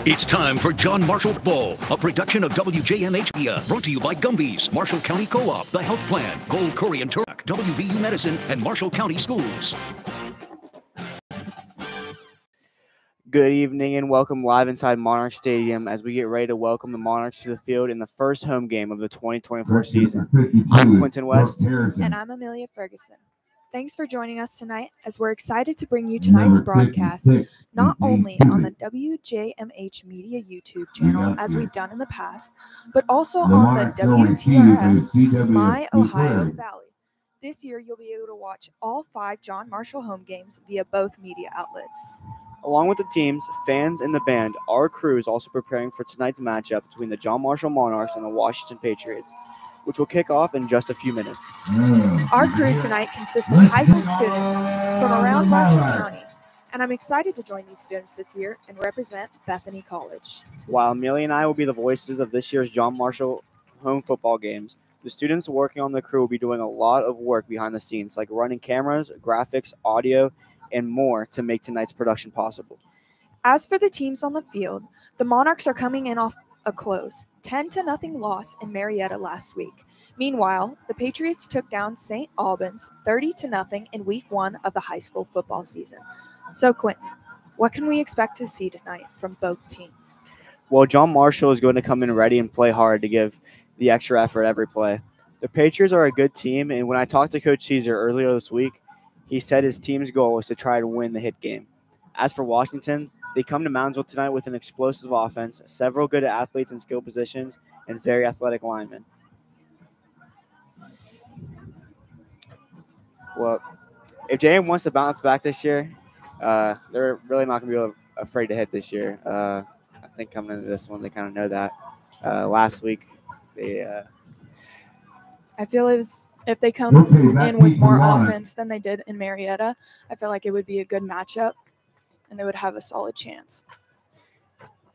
It's time for John Marshall Football, a production of WJMH Media, brought to you by Gumby's, Marshall County Co-op, The Health Plan, Gold Curry and Turk, WVU Medicine, and Marshall County Schools. Good evening and welcome live inside Monarch Stadium as we get ready to welcome the Monarchs to the field in the first home game of the 2024 season. I'm Quentin West. And I'm Amelia Ferguson. Thanks for joining us tonight as we're excited to bring you tonight's broadcast, not only on the WJMH Media YouTube channel as we've done in the past, but also on the WTRF's My Ohio Valley. This year, you'll be able to watch all 5 John Marshall home games via both media outlets. Along with the teams, fans, and the band, our crew is also preparing for tonight's matchup between the John Marshall Monarchs and the Washington Patriots, which will kick off in just a few minutes. Our crew tonight consists of high school students from around Marshall County, and I'm excited to join these students this year and represent Bethany College. While Amelia and I will be the voices of this year's John Marshall home football games, the students working on the crew will be doing a lot of work behind the scenes, like running cameras, graphics, audio, and more to make tonight's production possible. As for the teams on the field, the Monarchs are coming in off a close 10-0 loss in Marietta last week. Meanwhile, the Patriots took down St. Albans 30-0 in week 1 of the high school football season. So, Quentin, what can we expect to see tonight from both teams? Well, John Marshall is going to come in ready and play hard to give the extra effort every play. The Patriots are a good team, and when I talked to Coach Caesar earlier this week, he said his team's goal was to try to win the hit game. As for Washington, they come to Moundsville tonight with an explosive offense, several good athletes in skill positions, and very athletic linemen. Well, if JM wants to bounce back this year, they're really not going to be afraid to hit this year. I think coming into this one, they kind of know that. Last week, they I feel if they come in with more offense than they did in Marietta, I feel like it would be a good matchup, and they would have a solid chance.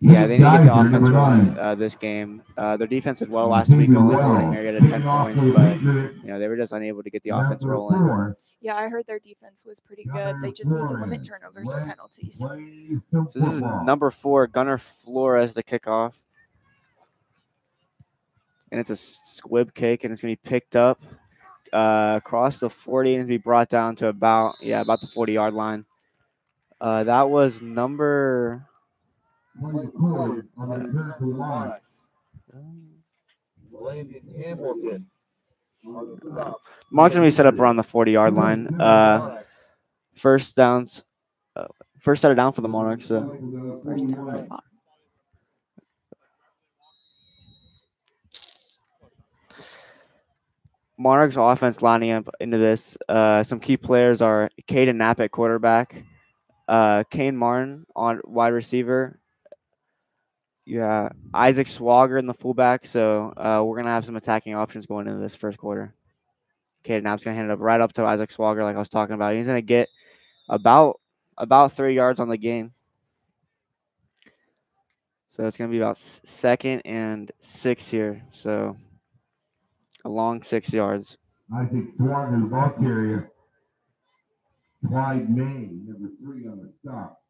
Yeah, they need to get the offense rolling this game. Their defense did well last week, only holding Marietta 10 points, but they were just unable to get the offense rolling. Yeah, I heard their defense was pretty good. They just need to limit turnovers or penalties. So this is number 4, Gunnar Flores, the kickoff. And it's a squib kick, and it's going to be picked up across the 40 and it's going to be brought down to about the 40-yard line. That was number... Monarchs going to be set up around the 40-yard line. First out of down for the Monarchs. First down for the Monarchs. Monarchs offense lining up into this. Some key players are Caden Knapp at quarterback, Kane Martin on wide receiver. Yeah, Isaac Swager in the fullback. So we're gonna have some attacking options going into this first quarter. Caden Knapp's gonna hand it right up to Isaac Swager, like I was talking about. He's gonna get about 3 yards on the game. So it's gonna be about 2nd and 6 here. So a long 6 yards. Isaac Swager, the ball carrier. Clyde May, number 3 on the stop.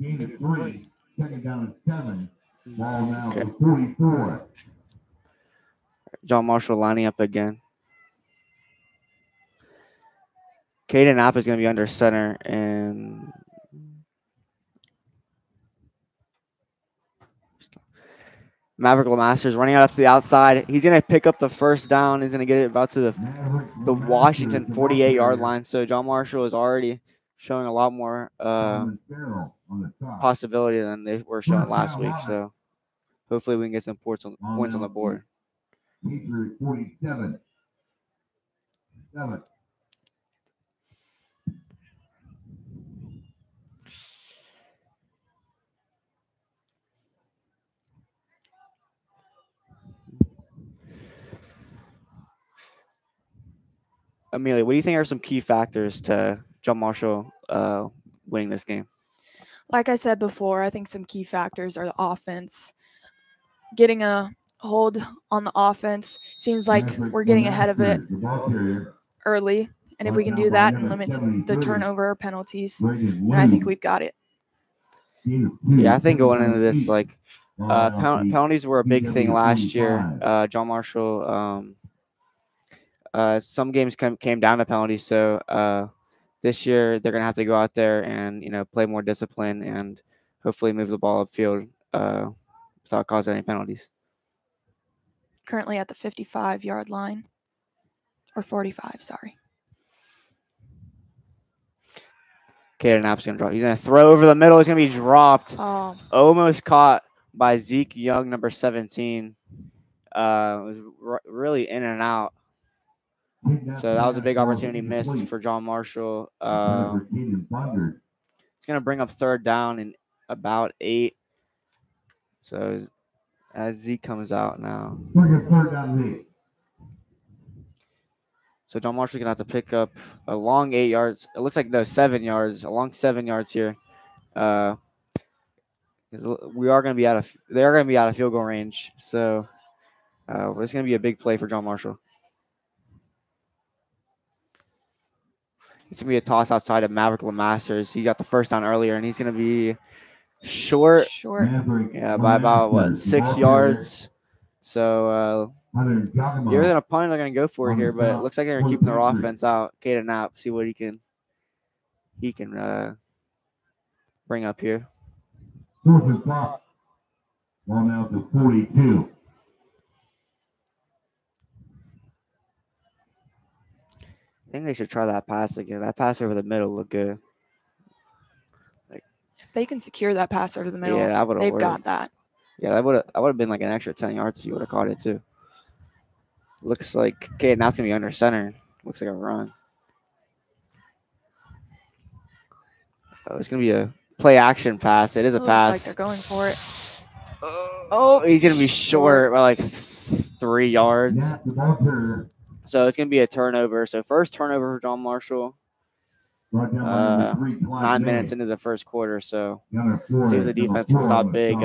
Gain of 3, 2nd down and 7. Ball now to 44. John Marshall lining up again. Caden Knapp is going to be under center, and Maverick Lemaster is running out up to the outside. He's going to pick up the first down. He's going to get it about to the Washington 48-yard line. So John Marshall is already showing a lot more possibility than they were showing last week. So hopefully we can get some points on the board. 47. 7. Amelia, what do you think are some key factors to John Marshall winning this game? Like I said before, I think some key factors are the offense. Getting a hold on the offense. Seems like we're getting ahead of it early. And if we can do that and limit the turnover penalties, then I think we've got it. Yeah, I think going into this, like, penalties were a big thing last year. John Marshall, some games came down to penalties, so this year they're gonna have to go out there and play more discipline and hopefully move the ball upfield without causing any penalties. Currently at the 55-yard line, or 45, sorry. Caden Knapp's gonna drop. He's gonna throw over the middle. He's gonna be dropped. Oh, Almost caught by Zeke Young, number 17. It was really in and out. So that was a big opportunity missed for John Marshall. It's gonna bring up third down in about 8. So as Zeke comes out now. So John Marshall's gonna have to pick up a long 8 yards. It looks like 7 yards, a long 7 yards here. We are gonna be out of. They are gonna be out of field goal range. So it's gonna be a big play for John Marshall. It's gonna be a toss outside of Maverick Lemasters. He got the first down earlier, and he's gonna be short. Yeah, by about 6 yards. So you're gonna punt. They're gonna go for it here, but it looks like they're keeping their offense out. Caden Knapp, see what he can bring up here. Ball now to 42. I think they should try that pass again. That pass over the middle looked good. if they can secure that pass over the middle, Yeah, that would've they've worked. got that. Yeah, that would have been like an extra 10 yards if you would have caught it too. Looks like Caden Knapp's gonna be under center. Looks like a run. It's gonna be a play action pass. It is a pass. Looks like they're going for it. Oh, he's gonna be short by like 3 yards. So it's gonna be a turnover. So first turnover for John Marshall. 9 minutes into the first quarter. So see if the defense can stop big.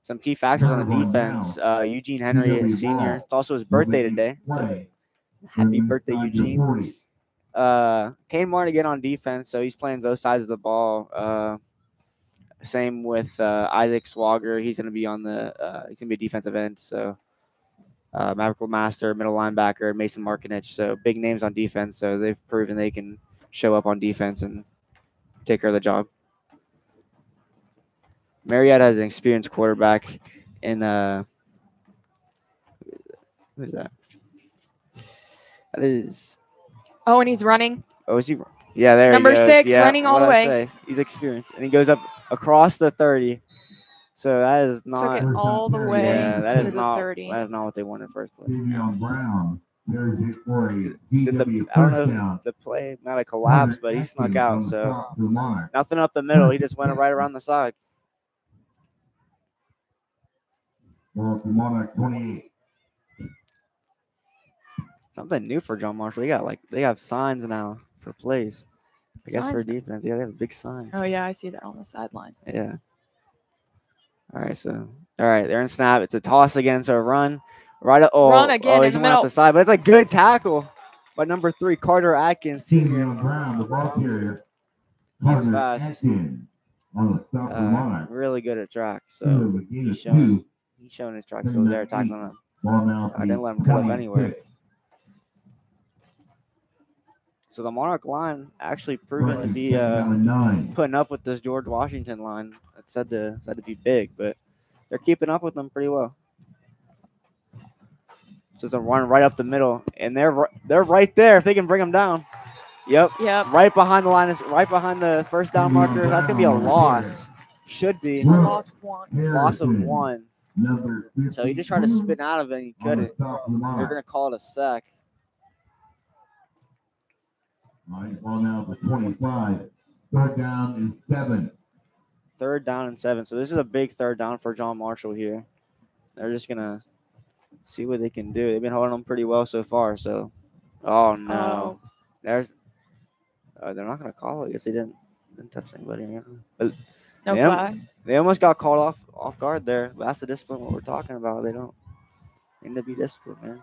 Some key factors on the defense. Eugene Henry, senior. It's also his birthday today. So happy birthday, Eugene. Kane Martin again on defense, so he's playing both sides of the ball. Same with Isaac Swager. He's gonna be on he's gonna be a defensive end. So Maverick Master, middle linebacker, Mason Markinich. So big names on defense. So they've proven they can show up on defense and take care of the job. Marietta has an experienced quarterback in who is that? That is. Oh, and he's running. Oh, is he? Yeah, there Number he goes. 6, yeah, running all the way. He's experienced, and he goes up across the 30. So that is not. Took it all the way that to is the not. 30. That is not what they wanted first place. Brown. I don't know if the play might have collapsed, but he snuck out. So nothing up the middle. He just went right around the side. Monarch 28. Something new for John Marshall. They have signs now for plays. I guess for defense. Yeah, they have big signs. Oh yeah, I see that on the sideline. Yeah. All right, they're in snap. It's a toss again, so a run. Run again in the middle. Off the side, but it's a good tackle by number 3, Carter Atkins, senior. Brown, the ball carrier. He's fast. Really good at track. So he's showing his track skills there, tackling him. I didn't let him cut up anywhere. So the Monarch line actually proven to be putting up with this George Washington line. It's said to be big, but they're keeping up with them pretty well. So it's a run right up the middle, and they're right there if they can bring them down. Yep. Right behind the line right behind the first down marker. That's gonna be a loss. Should be a loss of 1. Loss of 1. So he just tried to spin out of it, and he couldn't. They're gonna call it a sack. Ball now to 25. 3rd down and 7. 3rd down and 7. So this is a big 3rd down for John Marshall here. They're just gonna see what they can do. They've been holding them pretty well so far. So, oh no, they're not gonna call it. I guess they didn't touch anybody. But no flag. They almost got called off guard there. But that's the discipline what we're talking about. They don't need to be disciplined, man.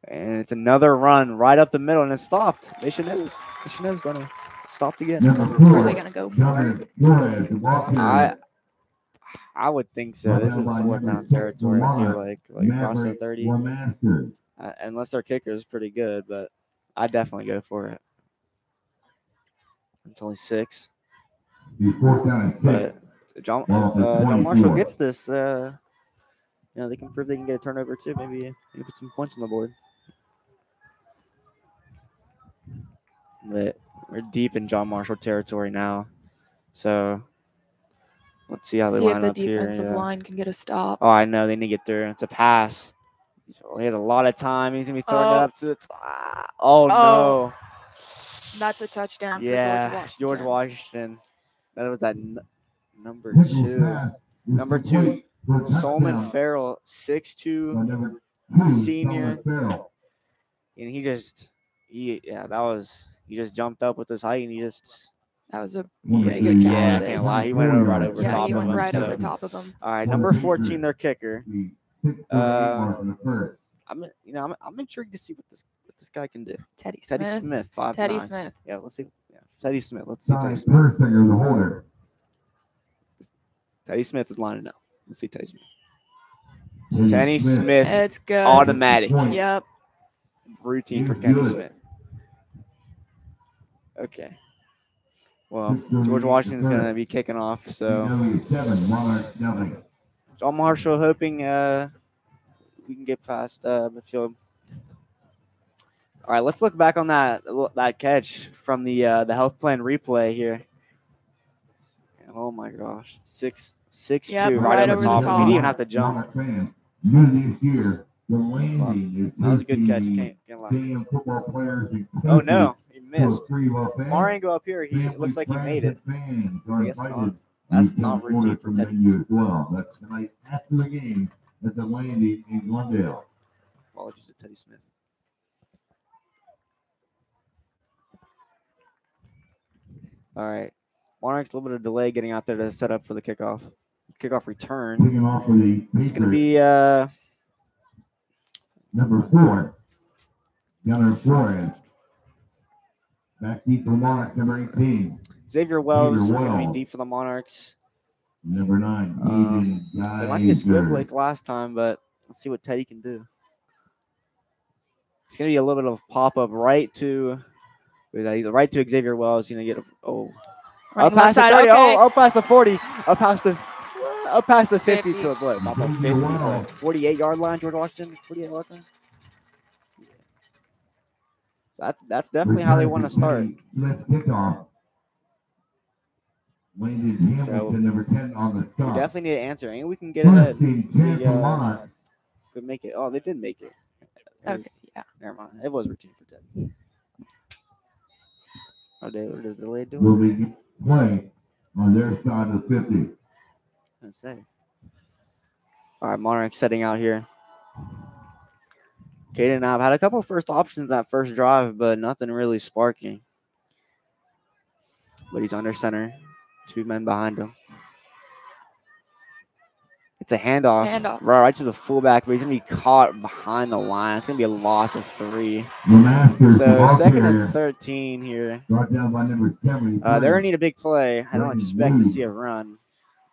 And it's another run right up the middle, and it stopped. They should know it's going to. stopped again. Number Are they 4, going to go for Gunner it? Flores, the ball carrier. I would think so. This is fourth down territory. I feel like across the 30. Lemaster. Unless their kicker is pretty good, but I'd definitely go for it. It's only 6. Be 4th down and 6. But John Ball to John Marshall 24. gets this, they can prove they can get a turnover too. Maybe put some points on the board. But we're deep in John Marshall territory now, so let's see how they See line if the up here. defensive Yeah. line can get a stop. Oh, I know they need to get through. It's a pass. He has a lot of time. He's gonna be throwing it up to the. No! That's a touchdown Yeah, for George Washington. That was at number Pickle's 2. pass was Number 2, complete for a Solomon touchdown Farrell, 6'2", by number 2, senior. Solomon Farrell. and he just jumped up with his height, and That was a Yeah, pretty good catch. I this. can't lie, he went right over Yeah, top he of went him. right so. over top of him. All right, number 14, their kicker. The 6:38 mark in the first. I'm intrigued to see what this guy can do. Teddy Teddy Smith. Smith, 5'9". Teddy Smith. Yeah, let's see. Yeah, Teddy Smith. Let's see Teddy Ty Smith. Persinger, the holder. Teddy Smith is lining up. Let's see Teddy Smith. Teddy Teddy Smith, It's good. automatic. Yep. Routine for He's Kenny good. Smith. Okay. Well, George Washington's going to be kicking off, so W7, Monarchs nothing. John Marshall hoping we can get past midfield. All right, let's look back on that catch from the health plan replay here. Oh my gosh, 6'2", Yep, right over over the top. top. He didn't even have to jump. Monarch fans, new this year, the landing is That was a good catch. boosting Can't lie. stadium football players and Oh no, he coaches to a missed. free well fans. Marin go up here. He Family, looks like he friends, made it. and fans are I guess invited not. to That's become not routine order for from Teddy. venue as well. That's tonight after the game at the landing in Glendale. Apologies to Teddy Smith. All right. Monarchs a little bit of delay getting out there to set up for the kickoff. Kickoff return. Picking off for the It's going to Patriots, be number 4, Gunner Flores. Back deep for the Monarchs, number 18. Xavier Wells is Wells. going to be deep for the Monarchs. Number 9, They Eden might be a squib Geiger. like last time, but let's see what Teddy can do. It's going to be a little bit of pop up right to Xavier Wells. He's going to get up past the 30. Okay. Up past the 40. Up past the 50 to the about the 50. Wow. 48-yard line, George Washington. 48-yard line. So that's definitely how they want to start. Smith kickoff. Landon Hamilton, number 10 on the We stop. definitely need to answer, and we can get ahead. First and 10 for Monarchs. Could make it. Oh, they did make it. Okay, yeah. Never mind. It was routine for Teddy. Oh, what is delayed Will doing? be play on their side of the 50. Let's say. All right, Monarchs setting out here. Caden Knob had a couple first options that first drive, but nothing really sparking. But he's under center. 2 men behind him. It's a handoff. Right to the fullback, but he's going to be caught behind the line. It's going to be a loss of 3. The Masters, the So ball second carrier, and 13 here. brought down by number 7. They're going to need a big play. I don't expect to see a run.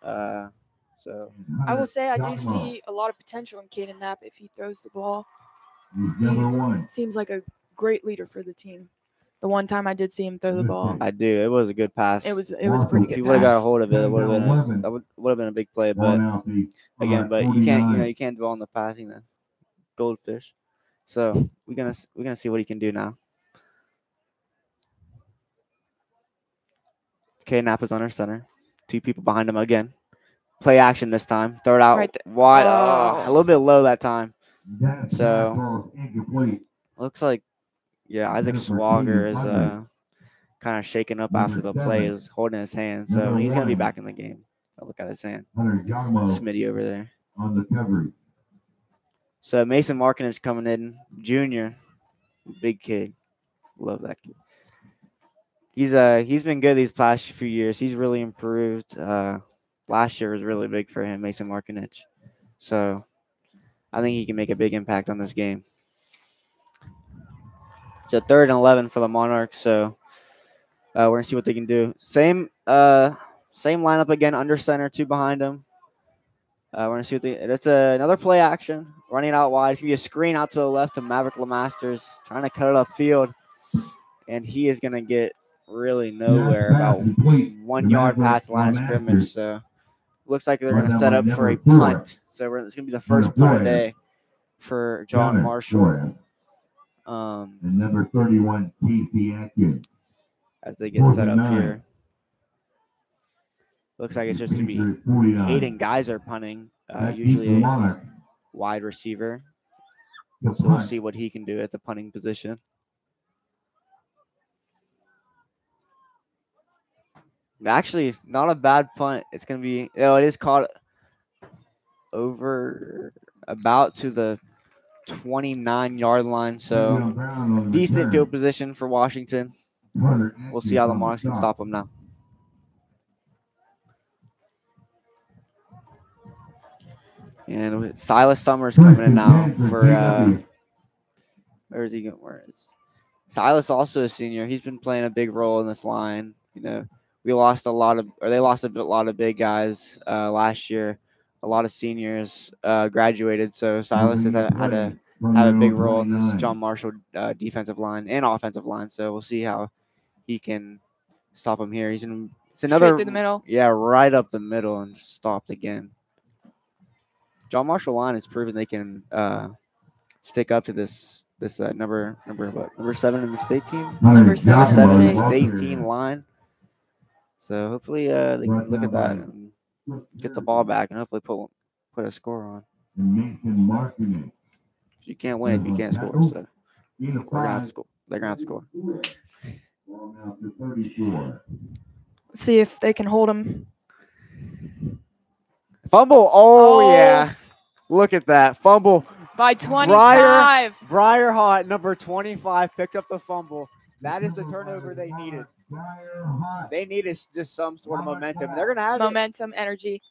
So I will say I do see a lot of potential in Caden Knapp if he throws the ball. He's number 1. Seems like a great leader for the team. The one time I did see him throw the ball, I do. It was a good pass. it was a pretty If good he would have got a pass. hold of it, it would have been 11. that would have been a big play. Ball But now at the again, but you 49. can't dwell on the passing the goldfish. So we're gonna see what he can do now. Okay, Knapp is under center. 2 people behind him again. Play action this time. Throw it out Right there. wide. Oh. A little bit low that time. That So- pass is incomplete. Looks like Isaac Swagger is kind of shaken up after the play, is holding his hand. So Number he's gonna be 1. back in the game. I'll look at his hand. Hunter Yagmo Smitty over there. on the coverage. So Mason Markin is coming in, junior, big kid. Love that kid. He's been good these past few years. He's really improved. Last year was really big for him, Mason Markinich. So I think he can make a big impact on this game. So 3rd and 11 for the Monarchs. So We're gonna see what they can do. Same lineup again. Under center, 2 behind him. We're gonna see what they. It's another play action, running out wide. It's gonna be a screen out to the left to Maverick Lemasters, trying to cut it upfield, and he is gonna get really nowhere. About 1 yard past the line of scrimmage. So looks like they're gonna set up for a punt. So it's gonna be the first punt today for John Marshall. And number 31, Casey Atkins. As they get set up here. Looks like it's just going to be Hayden Geyser punting, usually a wide receiver. So we'll see what he can do at the punting position. Actually, not a bad punt. It's going to be, it is caught over about to the 29-yard line. So decent field position for Washington. We'll see how the Monarchs can stop them now. And Silas Summers coming in now for where is he going? Where is Silas? Also a senior. He's been playing a big role in this line. You know, they lost a lot of big guys last year. A lot of seniors graduated, so Silas has had to have a big role in this John Marshall defensive line and offensive line. So we'll see how he can stop him here. It's another straight through the middle. Yeah, right up the middle and stopped again. John Marshall line has proven they can stick up to this number 7 in the state team. Number 7 in the state team line. So hopefully they can look at that and get the ball back and hopefully put a score on. You can't win if you can't score. So they're gonna have to score. They're gonna have to score. Let's see if they can hold him. Fumble. Oh, yeah. Look at that. Fumble. By 25. Briar Hot, number 25, picked up the fumble. That is the turnover they needed. They needed just some sort of momentum. They're going to have momentum, energy.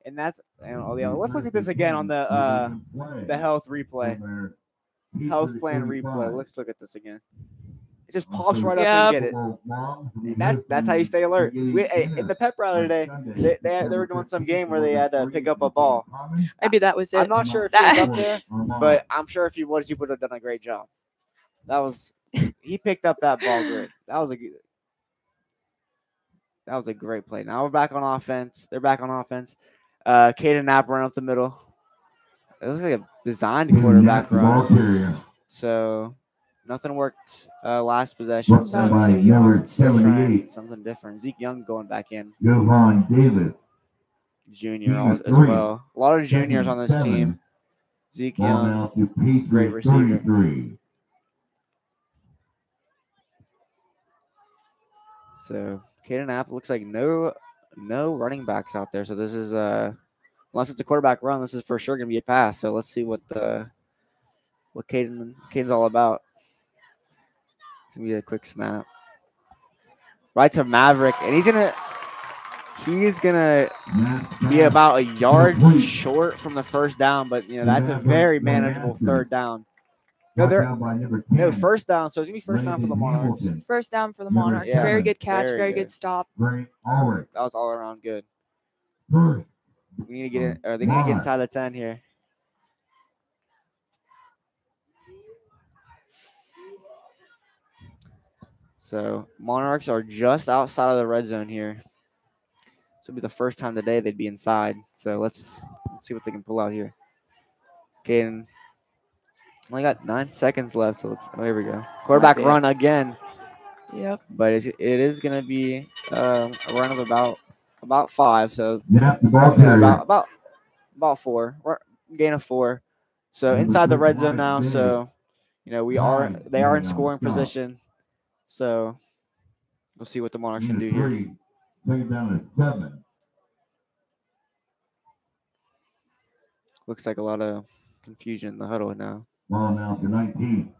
And let's look at this again on the health replay. Health plan replay. Let's look at this again. It just pops right up and get it. That's how you stay alert. In the pep rally today, they were doing some game where they had to pick up a ball. Maybe that was it. I'm not sure if he was up there, but I'm sure if he was, he would have done a great job. He picked up that ball great. That was a great play. Now we're back on offense. They're back on offense. Caden Knapp running up the middle. It looks like a designed quarterback run. So nothing worked last possession. So something different. Zeke Young going back in. Johan Davis. Junior as well. A lot of juniors on this team. Zeke Young, great receiver. So Caden Knapp looks like no running backs out there. So this is unless it's a quarterback run, this is for sure gonna be a pass. So let's see what Caden's all about. It's gonna be a quick snap. Right to Maverick, and he's gonna be about a yard short from the first down, but that's a very manageable third down. First down. So it's gonna be first down for the Monarchs. First down for the Monarchs. Yeah, very good catch. Very good stop. That was all around good. We need to get in, or they need to get inside the 10 here. So Monarchs are just outside of the red zone here. This will be the first time today they'd be inside. So let's see what they can pull out here. Caden only got 9 seconds left. So here we go. Quarterback run again. Yep. But it is going to be a run of about 5. So about 4. Gain of 4. So inside the red zone now. So they are in scoring position. So we'll see what the Monarchs can do here. Second down at 7. Looks like a lot of confusion in the huddle now. Ball now to 19.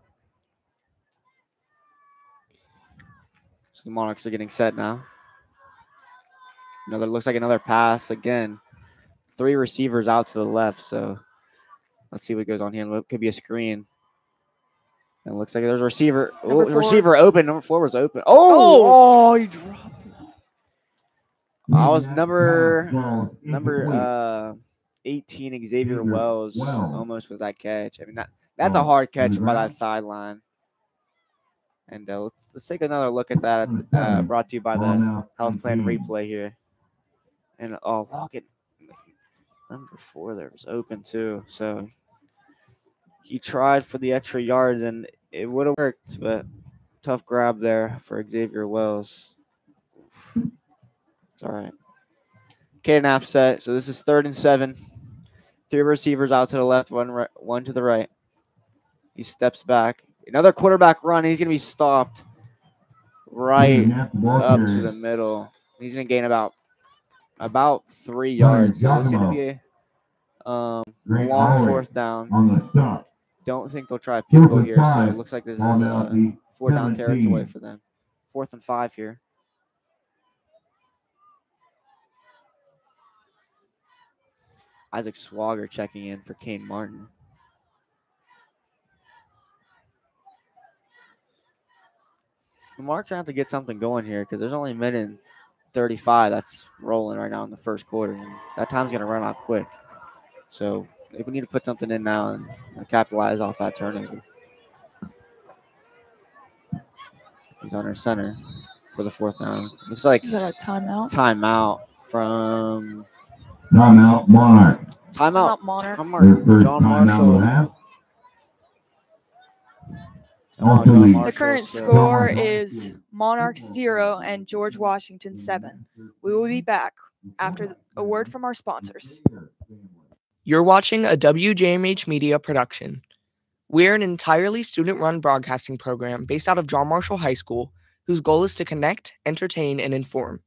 So the Monarchs are getting set now. Looks like another pass again. 3 receivers out to the left. So let's see what goes on here. It could be a screen. And it looks like there's a receiver. Number Oh, four. receiver open. Number 4 was open. Oh, he dropped it. I was number 18, Xavier Wells, almost with that catch. I mean, that's a hard catch by that sideline. And let's take another look at that. Brought to you by the Health Plan replay here. And look at number 4 there was open too. So he tried for the extra yards and it would have worked, but tough grab there for Xavier Wells. It's all right. Caden Knapp set. So this is 3rd and 7. 3 receivers out to the left, one to the right. He steps back. Another quarterback run. He's going to be stopped right up to the middle. He's going to gain about 3 yards. So this is going to be a long 4th down. Don't think they'll try a field goal here. So it looks like this is a 4 down territory for them. 4th and 5 here. Isaac Swagger checking in for Kane Martin. The Marks have to get something going here because there's only a minute and 35 that's rolling right now in the first quarter. And that time's going to run out quick. So we need to put something in now and capitalize off that turnover. He's on our center for the 4th down. Looks like Is that a timeout? Timeout from Monarch. Timeout Monarchs. John Marshall. The current score is Monarchs 0 and George Washington 7. We will be back after a word from our sponsors. You're watching a WJMH Media production. We're an entirely student-run broadcasting program based out of John Marshall High School, whose goal is to connect, entertain, and inform.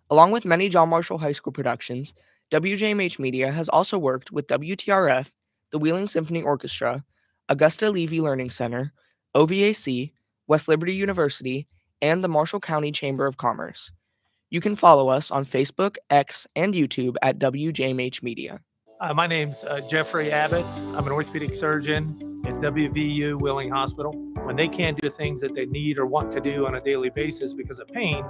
Along with many John Marshall High School productions, WJMH Media has also worked with WTRF, the Wheeling Symphony Orchestra, Augusta Levy Learning Center, OVAC, West Liberty University, and the Marshall County Chamber of Commerce. You can follow us on Facebook, X, and YouTube at WJMH Media. My name's Jeffrey Abbott. I'm an orthopedic surgeon at WVU Wheeling Hospital. When they can't do things that they need or want to do on a daily basis because of pain,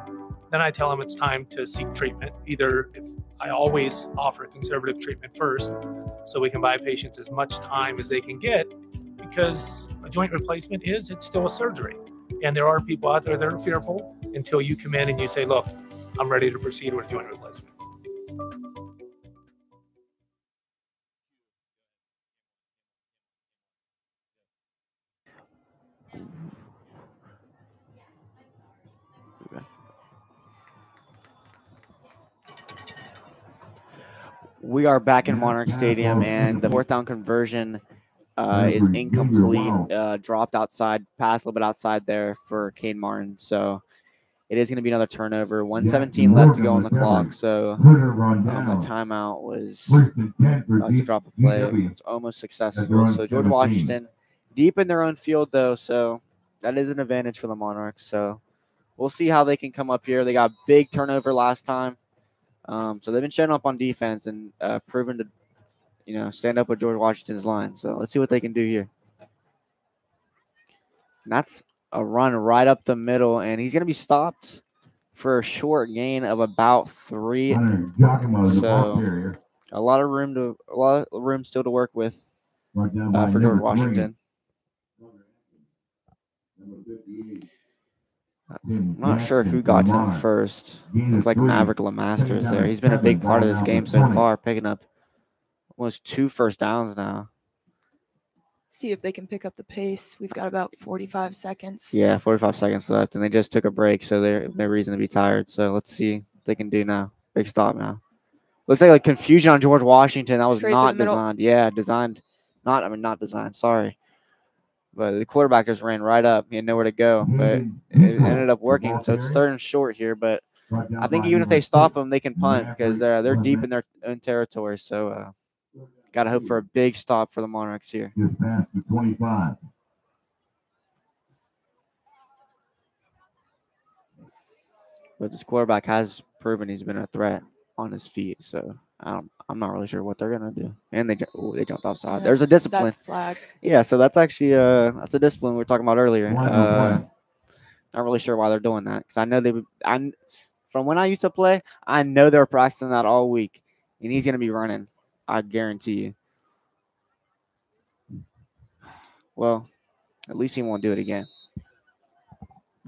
then I tell them it's time to seek treatment. Either if I always offer conservative treatment first, so we can buy patients as much time as they can get, because a joint replacement it's still a surgery. And there are people out there that are fearful until you come in and you say, look, I'm ready to proceed with a joint replacement. We are back in Monarch Stadium, and the 4th down conversion is incomplete. Dropped outside, passed a little bit outside there for Kane Martin. So it is going to be another turnover. 1:17 left to go on the clock. So a timeout was about to drop a play. It's almost successful. So George Washington deep in their own field, though. So that is an advantage for the Monarchs. So we'll see how they can come up here. They got big turnover last time. So they've been showing up on defense and proven to, stand up with George Washington's line. So let's see what they can do here. And that's a run right up the middle, and he's going to be stopped for a short gain of about 3. So a lot of room still to work with for George Washington. I'm not sure who got to him first. Looks like Maverick Lemaster is there. He's been a big part of this game so far, picking up almost 2 first downs now. See if they can pick up the pace. We've got about 45 seconds. Yeah, 45 seconds left, and they just took a break, so there's no reason to be tired. So let's see what they can do now. Big stop now. Looks like confusion on George Washington. That was not designed. Yeah, designed. Not designed. Sorry. But the quarterback just ran right up. He had nowhere to go, but it ended up working. So it's 3rd and short here. But I think even if they stop them, they can punt because they're deep in their own territory. So got to hope for a big stop for the Monarchs here. Just past the 25. But this quarterback has proven he's been a threat on his feet. So I'm not really sure what they're gonna do. And they jumped offside. There's a discipline. That's flag. Yeah, so that's actually that's a discipline we were talking about earlier. Flag. Not really sure why they're doing that because I know from when I used to play, I know they're practicing that all week, and he's gonna be running. I guarantee you. Well, at least he won't do it again.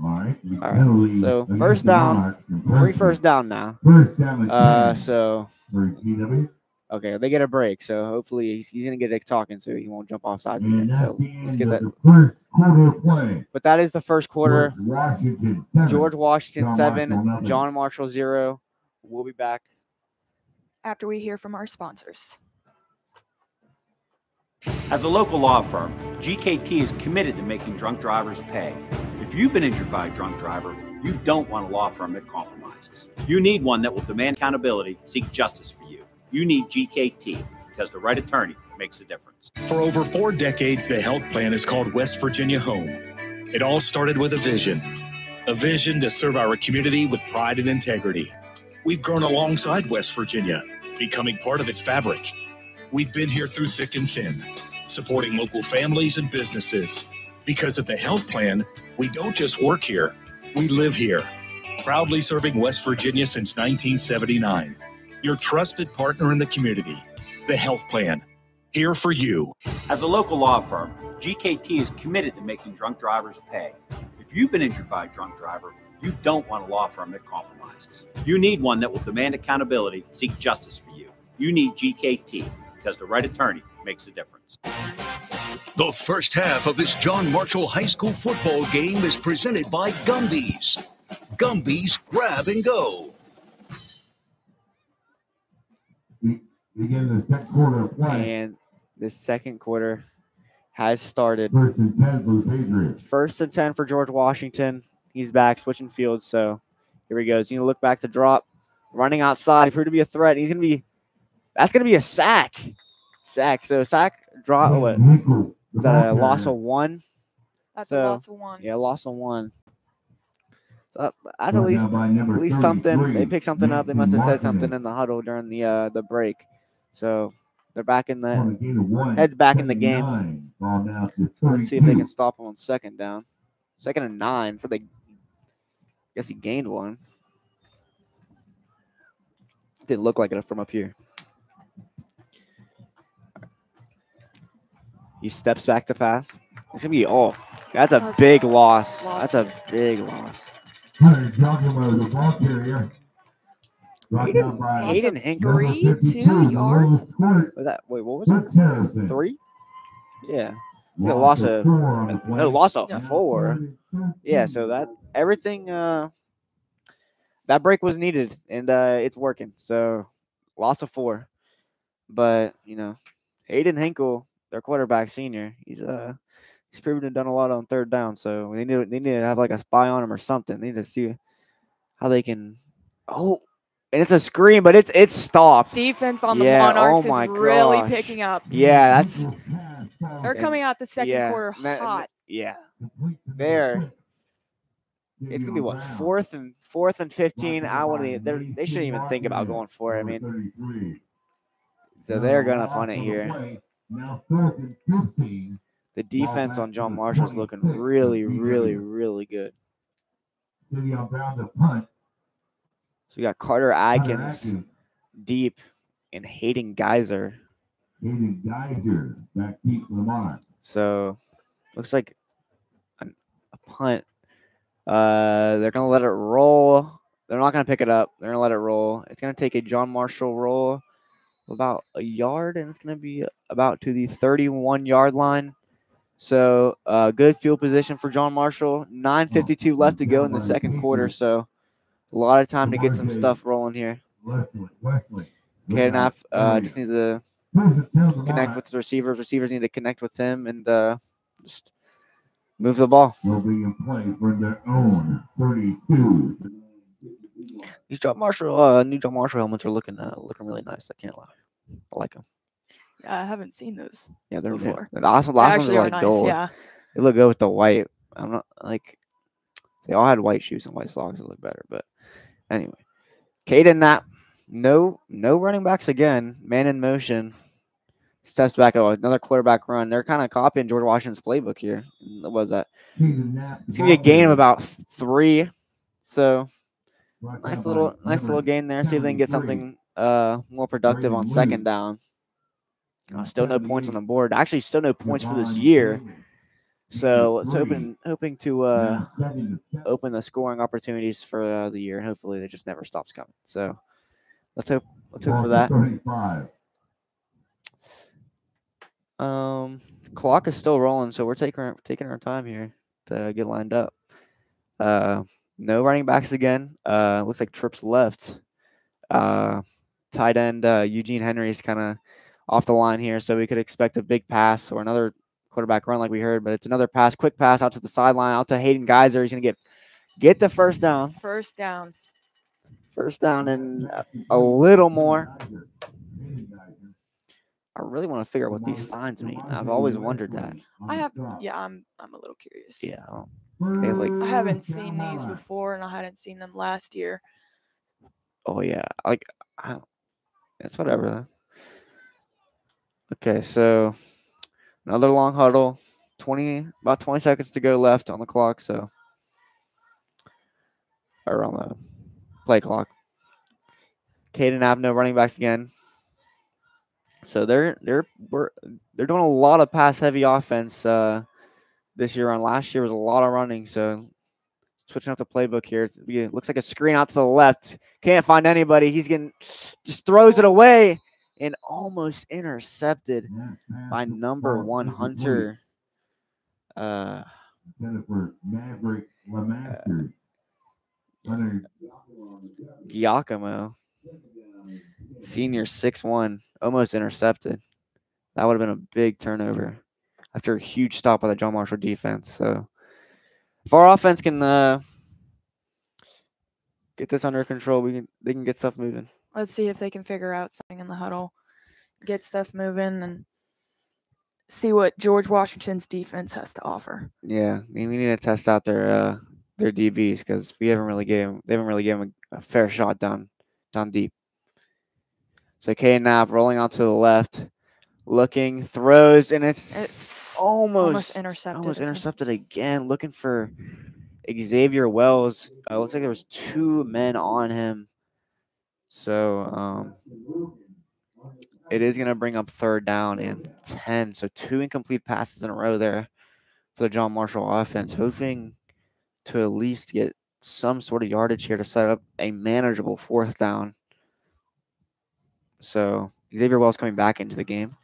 All right. All right. So first down, free first down now. First down. So For TW. okay, they get a break. So hopefully he's gonna get it talking, so he won't jump off sides And again. that's So the let's end get of that. the first quarter play. But that is the first quarter. Washington 7. George Washington John 7, Marshall, nothing. John Marshall 0. We'll be back. After we hear from our sponsors. As a local law firm, GKT is committed to making drunk drivers pay. If you've been injured by a drunk driver, you don't want a law firm that compromises. You need one that will demand accountability, seek justice for you. You need GKT because the right attorney makes a difference. For over 4 decades, the health plan is called West Virginia Home. It all started with a vision to serve our community with pride and integrity. We've grown alongside West Virginia, becoming part of its fabric. We've been here through thick and thin, supporting local families and businesses. Because at the health plan, we don't just work here, we live here. Proudly serving West Virginia since 1979. Your trusted partner in the community, the health plan. Here for you. As a local law firm, GKT is committed to making drunk drivers pay. If you've been injured by a drunk driver, you don't want a law firm that compromises. You need one that will demand accountability, seek justice for you. You need GKT because the right attorney makes a difference. The first half of this John Marshall High School football game is presented by Gumby's. Gumby's Grab and Go. Begin the second quarter of play. And the second quarter has started. 1st and 10 for the Patriots. 1st and 10 for George Washington. He's back, switching fields. So here he goes. He's going to look back to drop. Running outside. He proved to be a threat. That's going to be a sack. So sack, drop. What? Is that a loss of 1? That's So, a loss of 1. Yeah, loss of 1. So that's at least something. They picked something up. They must have said something in the huddle during the break. So they're back in the heads back in the game. Let's see if they can stop him on 2nd down. 2nd and 9. So guess he gained 1. Didn't look like it from up here. He steps back to pass. It's gonna be that's a big loss. That's a big loss. Hayden Hinkle. 2 yards. Wait, what was it? 3? Yeah. It's a loss of loss of 4. Yeah, so that everything that break was needed and it's working. So loss of 4. But Hayden Hinkle, their quarterback senior, he's proven to have done a lot on 3rd down. So they need to have like a spy on him or something. They need to see how they can. Oh, and it's a screen, but it's stopped. Defense on the Monarchs is really gosh. picking up. Yeah, that's. They're coming out the second quarter hot. Yeah, there. It's gonna be what 4th and 15. They shouldn't even think about going for it. I mean, so they're gonna punt it here. Now 4th and 15. The defense on John Marshall is looking really, really, really good. City on bound to punt. So we got Carter Atkins deep and Hayden Geyser. Hayden Geyser back deep for the Monarchs. So looks like a punt. They're gonna let it roll. They're not gonna pick it up. They're gonna let it roll. It's gonna take a John Marshall roll about a yard, and it's gonna be about to the 31-yard line. So good field position for John Marshall. 9:52 left to go in the second quarter. So a lot of time to get some stuff rolling here. Wesley. Knapp just needs to connect with the receivers. Receivers need to connect with him and just move the ball. Will be in play for their own 32. These new John Marshall helmets are looking really nice. I can't lie. I like them. Yeah, I haven't seen those. Yeah, they're before. The last ones are like nice, gold. yeah. They look good with the white. I'm not like they all had white shoes and white socks that look better. But anyway, Caden Knapp No running backs again. Man in motion. Steps back. Oh, another quarterback run. They're kind of copying George Washington's playbook here. What was that? It's gonna be a gain of about 3. So nice little gain there. See if they can get something more productive on second down. Still no points on the board. Actually, still no points for this year. So let's hoping to open the scoring opportunities for the year, and hopefully it just never stops coming. So let's hope for that. Clock is still rolling, so we're taking our time here to get lined up. No running backs again. Looks like trips left. Tight end Eugene Henry's kind of off the line here, so we could expect a big pass or another quarterback run like we heard, but it's another pass, quick pass out to the sideline, out to Hayden Geyser. He's gonna get the first down. First down and a little more. I really want to figure out what these signs mean. I've always wondered that. I'm a little curious. Yeah. I haven't seen these before, and I hadn't seen them last year. Oh yeah, it's whatever. Okay, so another long huddle. About 20 seconds to go left on the clock. So, or on the play clock. Caden Abno running backs again. So they're doing a lot of pass heavy offense this year. On last year was a lot of running. So switching up the playbook here. It looks like a screen out to the left. Can't find anybody. He's just throws it away and almost intercepted by number 1 Hunter. Giacomo, senior 6'1", almost intercepted. That would have been a big turnover after a huge stop by the John Marshall defense. So if our offense can get this under control, they can get stuff moving. Let's see if they can figure out something in the huddle, get stuff moving, and see what George Washington's defense has to offer. Yeah, we need to test out their DBs because they haven't really given them a fair shot down deep. So K Knapp rolling out to the left, looking, throws, and it's almost intercepted again. Looking for Xavier Wells. Looks like there was 2 men on him. So it is going to bring up third down and 10. So 2 incomplete passes in a row there for the John Marshall offense, hoping to at least get some sort of yardage here to set up a manageable fourth down. So Xavier Wells coming back into the game.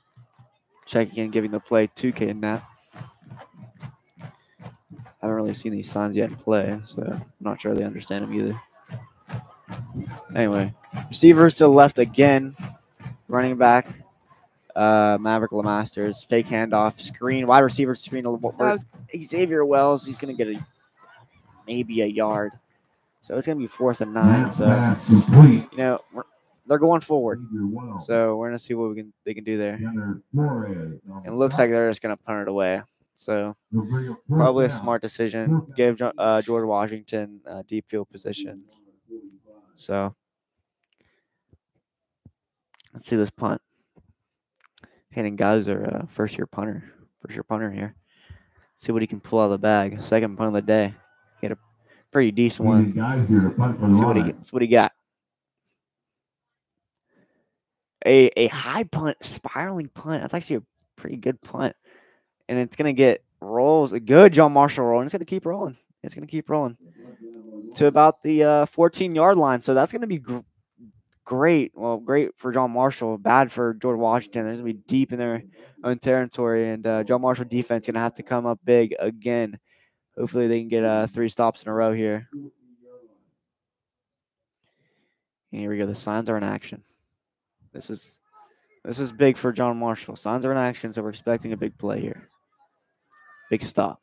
Checking in, giving the play to Caden Knapp. Haven't really seen these signs yet in play, so I'm not sure they understand them either. Anyway, receivers to the left again. Running back, Maverick Lemasters. Fake handoff, screen, wide receiver screen. Xavier Wells, he's going to get maybe a yard. So it's going to be 4th and 9. So, they're going forward. So we're going to see what they can do there. And it looks like they're just going to punt it away. So probably a smart decision. Give George Washington deep field position. So let's see this punt. Hayden Geyser, first year punter here. See what he can pull out of the bag. Second punt of the day. He had a pretty decent one. Let's see what he got. A high punt, spiraling punt. That's actually a pretty good punt. And it's going to get rolls. A good John Marshall roll. And it's going to keep rolling. To about the 14-yard line. So that's going to be great. Well, great for John Marshall. Bad for George Washington. They're going to be deep in their own territory. And John Marshall defense going to have to come up big again. Hopefully they can get 3 stops in a row here. And here we go. The signs are in action. This is big for John Marshall. Signs are in action, so we're expecting a big play here. Big stop.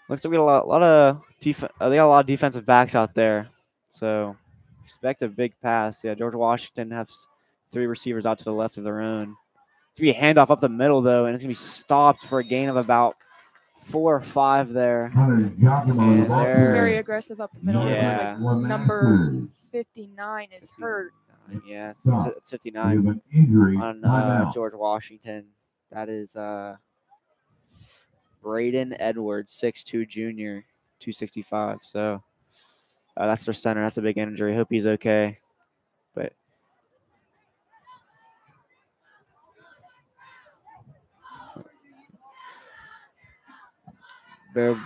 Looks like we got a lot of they got a lot of defensive backs out there, so expect a big pass. Yeah, George Washington has 3 receivers out to the left of their own. It's gonna be a handoff up the middle though, and it's gonna be stopped for a gain of about 4 or 5 there. Hunter Giacomo on the And ball they're- carrier. Very aggressive up the middle. It looks Yeah. like number 59 is hurt. Yeah, Stop. it's We 59 have an injury. on Timeout. George Washington. That is Braden Edwards, 6'2", junior, 265. So that's their center. That's a big injury. Hope he's okay. But Bear.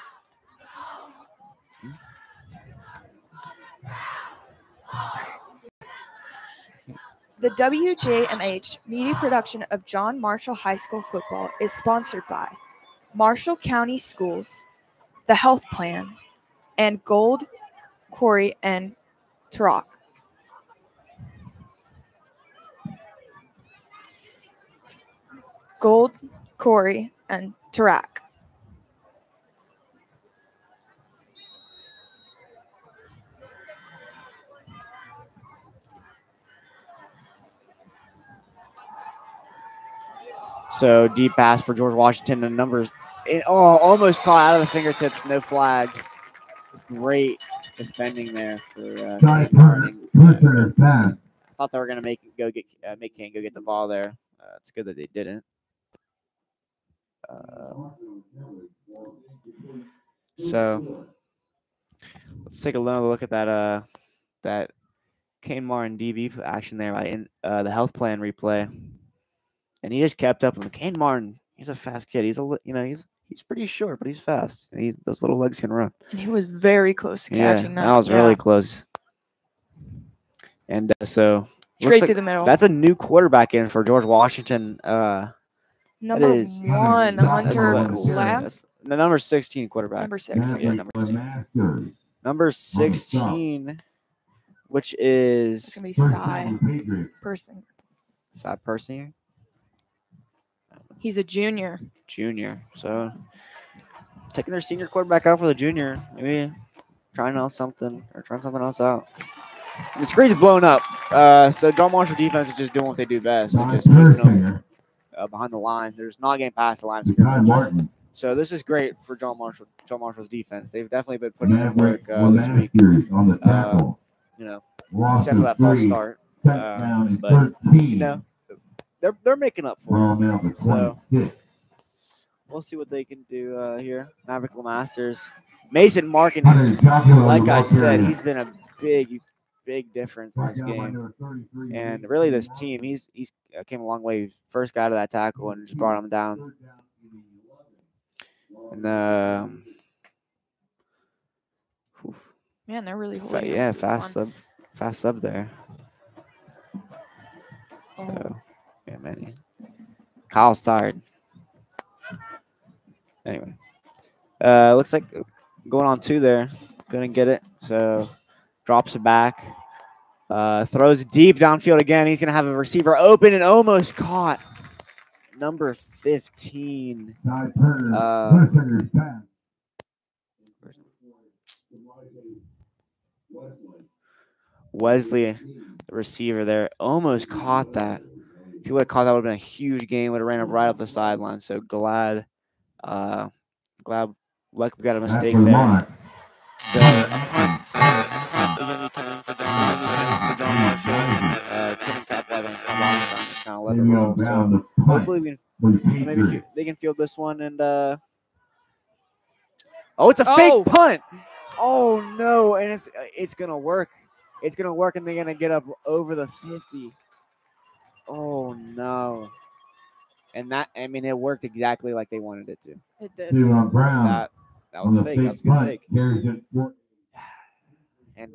The WJMH media production of John Marshall High School football is sponsored by Marshall County Schools, the Health Plan, and Gold, Quarry, and Turok. Gold, Quarry, and Turok. So deep pass for George Washington. The numbers, almost caught out of the fingertips. No flag. Great defending there for Side Kane Martin. turner's pass. I thought they were gonna make Kane go get the ball there. It's good that they didn't. So let's take another look at that Kane Martin DB action there in the health plan replay, and he just kept up with Kane Martin. He's a fast kid. He's he's pretty short, but he's fast. Those little legs can run. And he was very close to catching that. That was really close. And so straight through the middle. That's a new quarterback in for George Washington. Number 1, Hunter Glab. The number 16 quarterback. Number 16. Yeah, number 16. Number 16, which is It's gonna be Cy Person. Cy Person. He's a junior. So taking their senior quarterback out for the junior, maybe trying something else out. The screen's blown up. So John Marshall defense is just doing what they do best. They're just keeping them behind the line. There's not getting past the line of scrimmage. So this is great for John Marshall's defense. They've definitely been putting in work this week. On the tackle. Except for that false start. But they're making up for it. So we'll see what they can do here. Maverick LeMasters. Mason Markin, like I said, he's been a big difference in this game. And really this team, he's came a long way. First guy to that tackle and just brought him down. And man, they're really holding fast sub there. So yeah, man. Kyle's tired. Anyway. Looks like going on 2 there. Couldn't get it. So drops it back. Throws deep downfield again. He's going to have a receiver open and almost caught. Number 15. Wesley, the receiver there, almost caught that. If he would have caught that, would have been a huge game. Would have ran up right up the sideline. So glad like we got a mistake there. Hopefully they can field this one and it's a fake punt. Oh no, and it's gonna work. It's gonna work and they're gonna get up over the 50. Oh no. And it worked exactly like they wanted it to. It did. That was fake. That was a good fake. And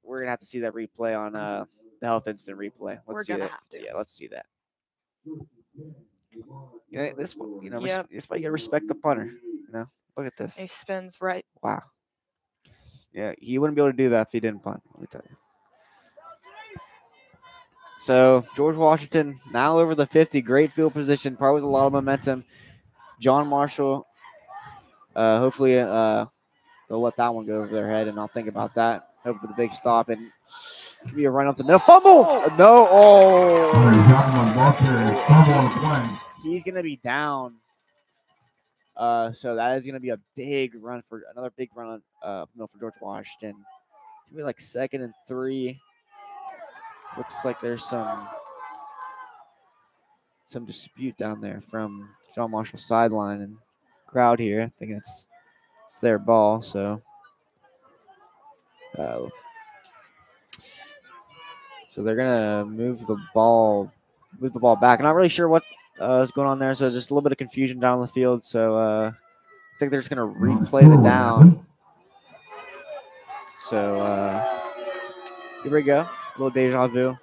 we're gonna have to see that replay on the health instant replay. Let's see that. Yeah, let's see that. Yeah, this one, this why you gotta respect the punter. Look at this. He spins right. Wow. Yeah, he wouldn't be able to do that if he didn't punt. Let me tell you. So George Washington now over the 50. Great field position, probably with a lot of momentum. John Marshall. Hopefully, they'll let that one go over their head, and I'll think about that. Hope for the big stop, and it's gonna be a run up the middle. Fumble! No! Oh! He's gonna be down. So that is going to be another big run for George Washington. It's going to be like 2nd and 3. Looks like there's some dispute down there from John Marshall's sideline and crowd here. I think it's their ball. So, so they're gonna move the ball back. I'm not really sure what is going on there. So just a little bit of confusion down the field. So I think they're just gonna replay the down. So here we go. A little deja vu.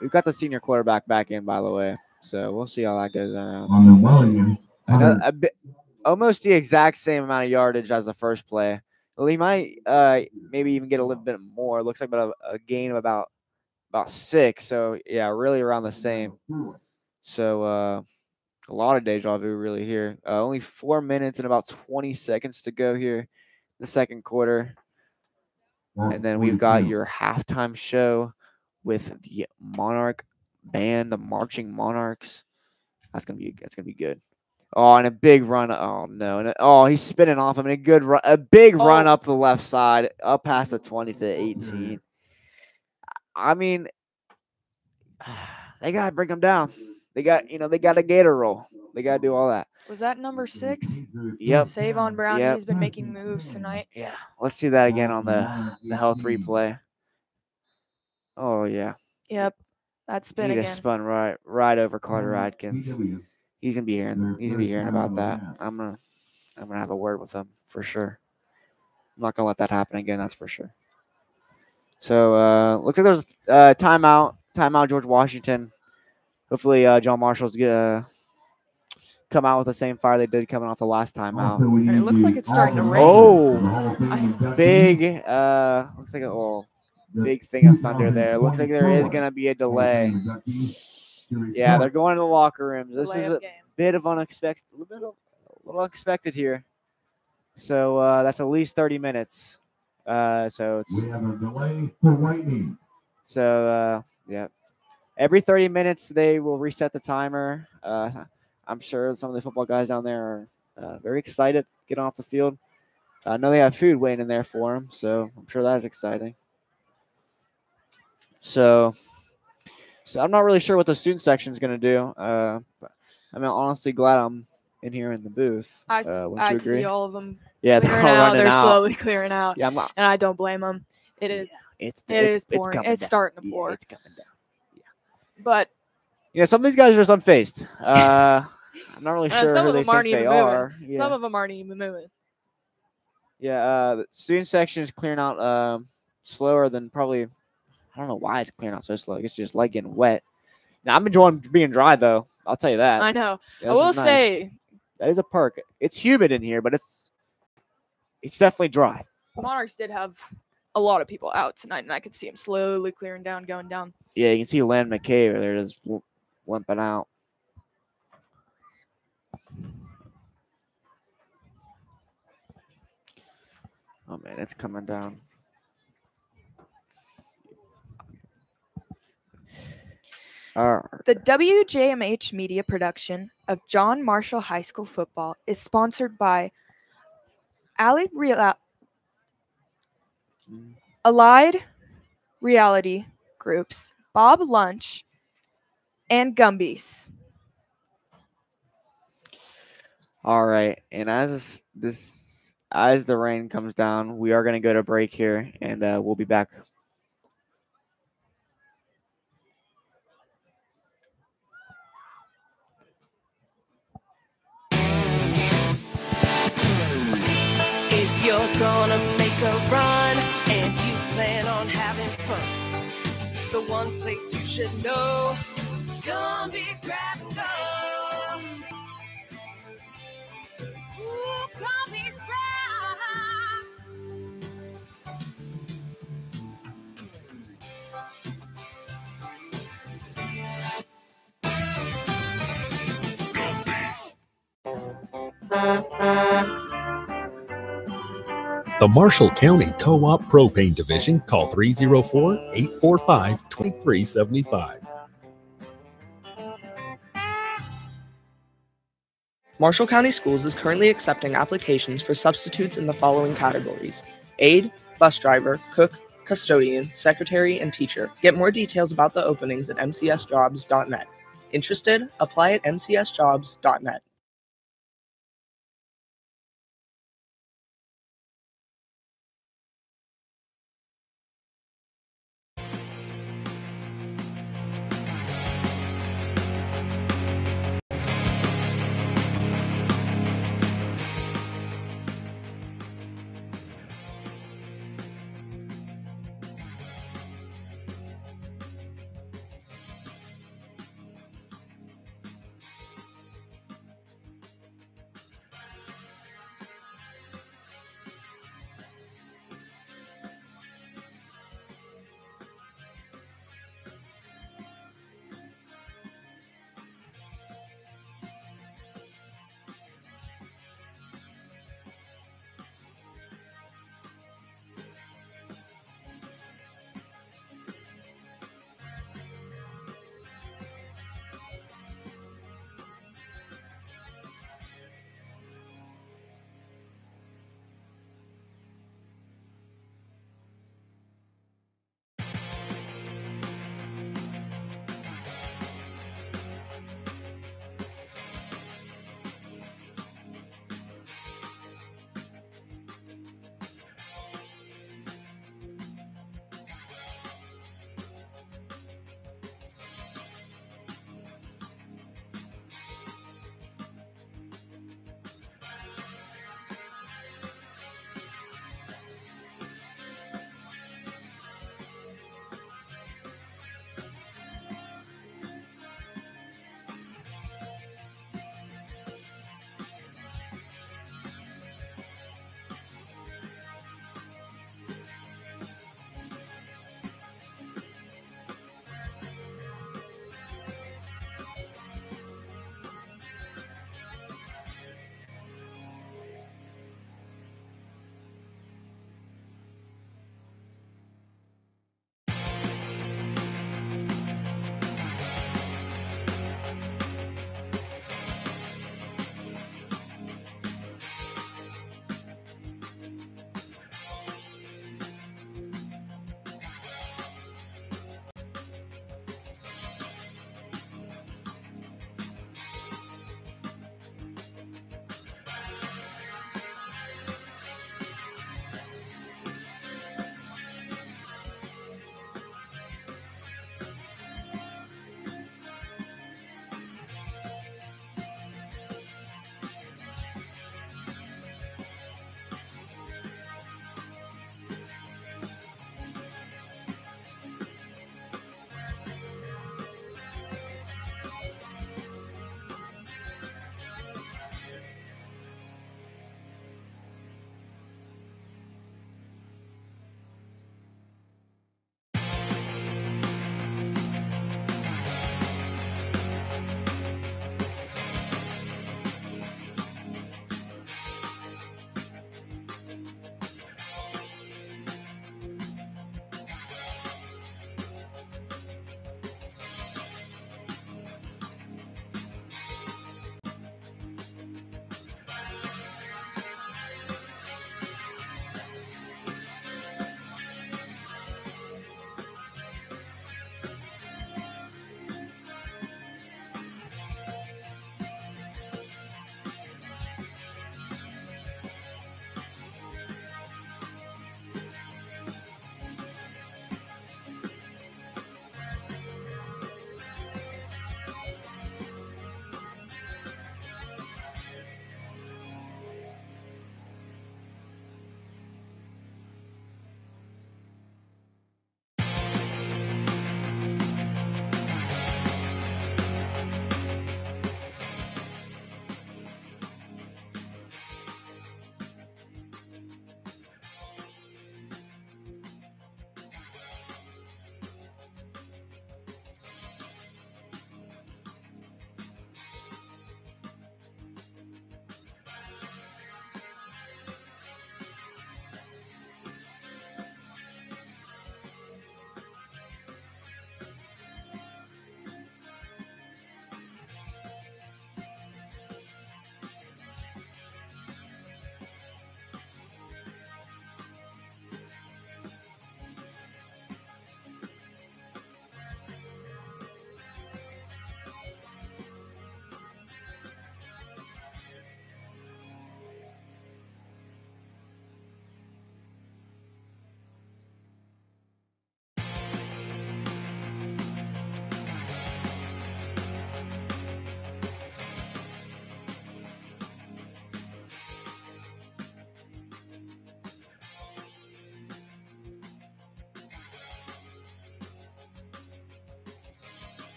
We've got the senior quarterback back in, by the way. So we'll see how that goes around. On the Mulligan. Almost the exact same amount of yardage as the first play. Well, he might maybe even get a little bit more. It looks like about a gain of about 6. So yeah, really around the same. So a lot of deja vu really here. Only 4 minutes and about 20 seconds to go here, the second quarter. And then we've got your halftime show with the Monarch band, the Marching Monarchs. That's gonna be good. Oh, and a big run. Oh no! And he's spinning off him. And a big run up the left side, up past the 20 to 18. I mean, they gotta bring him down. They got a gator roll. They gotta do all that. Was that number 6? Yep. Savon Brown. Yep. He's been making moves tonight. Yeah. Let's see that again on the health replay. Oh yeah. Yep. That spin again. He just spun right over Carter Adkins. He's gonna be hearing about that. I'm gonna have a word with him for sure. I'm not gonna let that happen again. That's for sure. So looks like there's timeout. George Washington. Hopefully John Marshall's gonna come out with the same fire they did coming off the last timeout. And it looks like it's starting to rain. Oh, big looks like big thing of thunder there. Looks like there is gonna be a delay. Yeah, they're going to the locker rooms. This is a bit of unexpected, a little unexpected here. So that's at least 30 minutes. So it's we have a delay for Whitney. So yeah, every 30 minutes they will reset the timer. I'm sure some of the football guys down there are very excited to get off the field. I know they have food waiting in there for them, so I'm sure that's exciting. So I'm not really sure what the student section is going to do. I'm honestly glad I'm in here in the booth. I see all of them. Yeah, they're slowly clearing out. Yeah, and I don't blame them. It is. Yeah, it is pouring. It's starting to pour. Yeah, it's coming down. Yeah, but some of these guys are just unfazed. I'm not really sure some who of they them aren't think even they moving. are. Yeah. Some of them aren't even moving. Yeah, the student section is clearing out slower than probably. I don't know why it's clearing out so slow. I guess you just like getting wet. Now, I'm enjoying being dry, though. I'll tell you that. I know. Yeah, I will say. That is a perk. It's humid in here, but it's definitely dry. Monarchs did have a lot of people out tonight, and I could see them slowly clearing down, going down. Yeah, you can see Len McKay over there just limping out. Oh, man, it's coming down. The WJMH Media production of John Marshall High School football is sponsored by Allied Reality Groups, Bob Lunch, and Gumby's. All right, and as the rain comes down, we are going to go to break here, and we'll be back. If you're gonna make a run and you plan on having fun, the one place you should know, Gumby's Grab and Go. Ooh, Gumby's Grabs. The Marshall County Co-op Propane Division. Call 304-845-2375. Marshall County Schools is currently accepting applications for substitutes in the following categories: aide, bus driver, cook, custodian, secretary, and teacher. Get more details about the openings at mcsjobs.net. Interested? Apply at mcsjobs.net.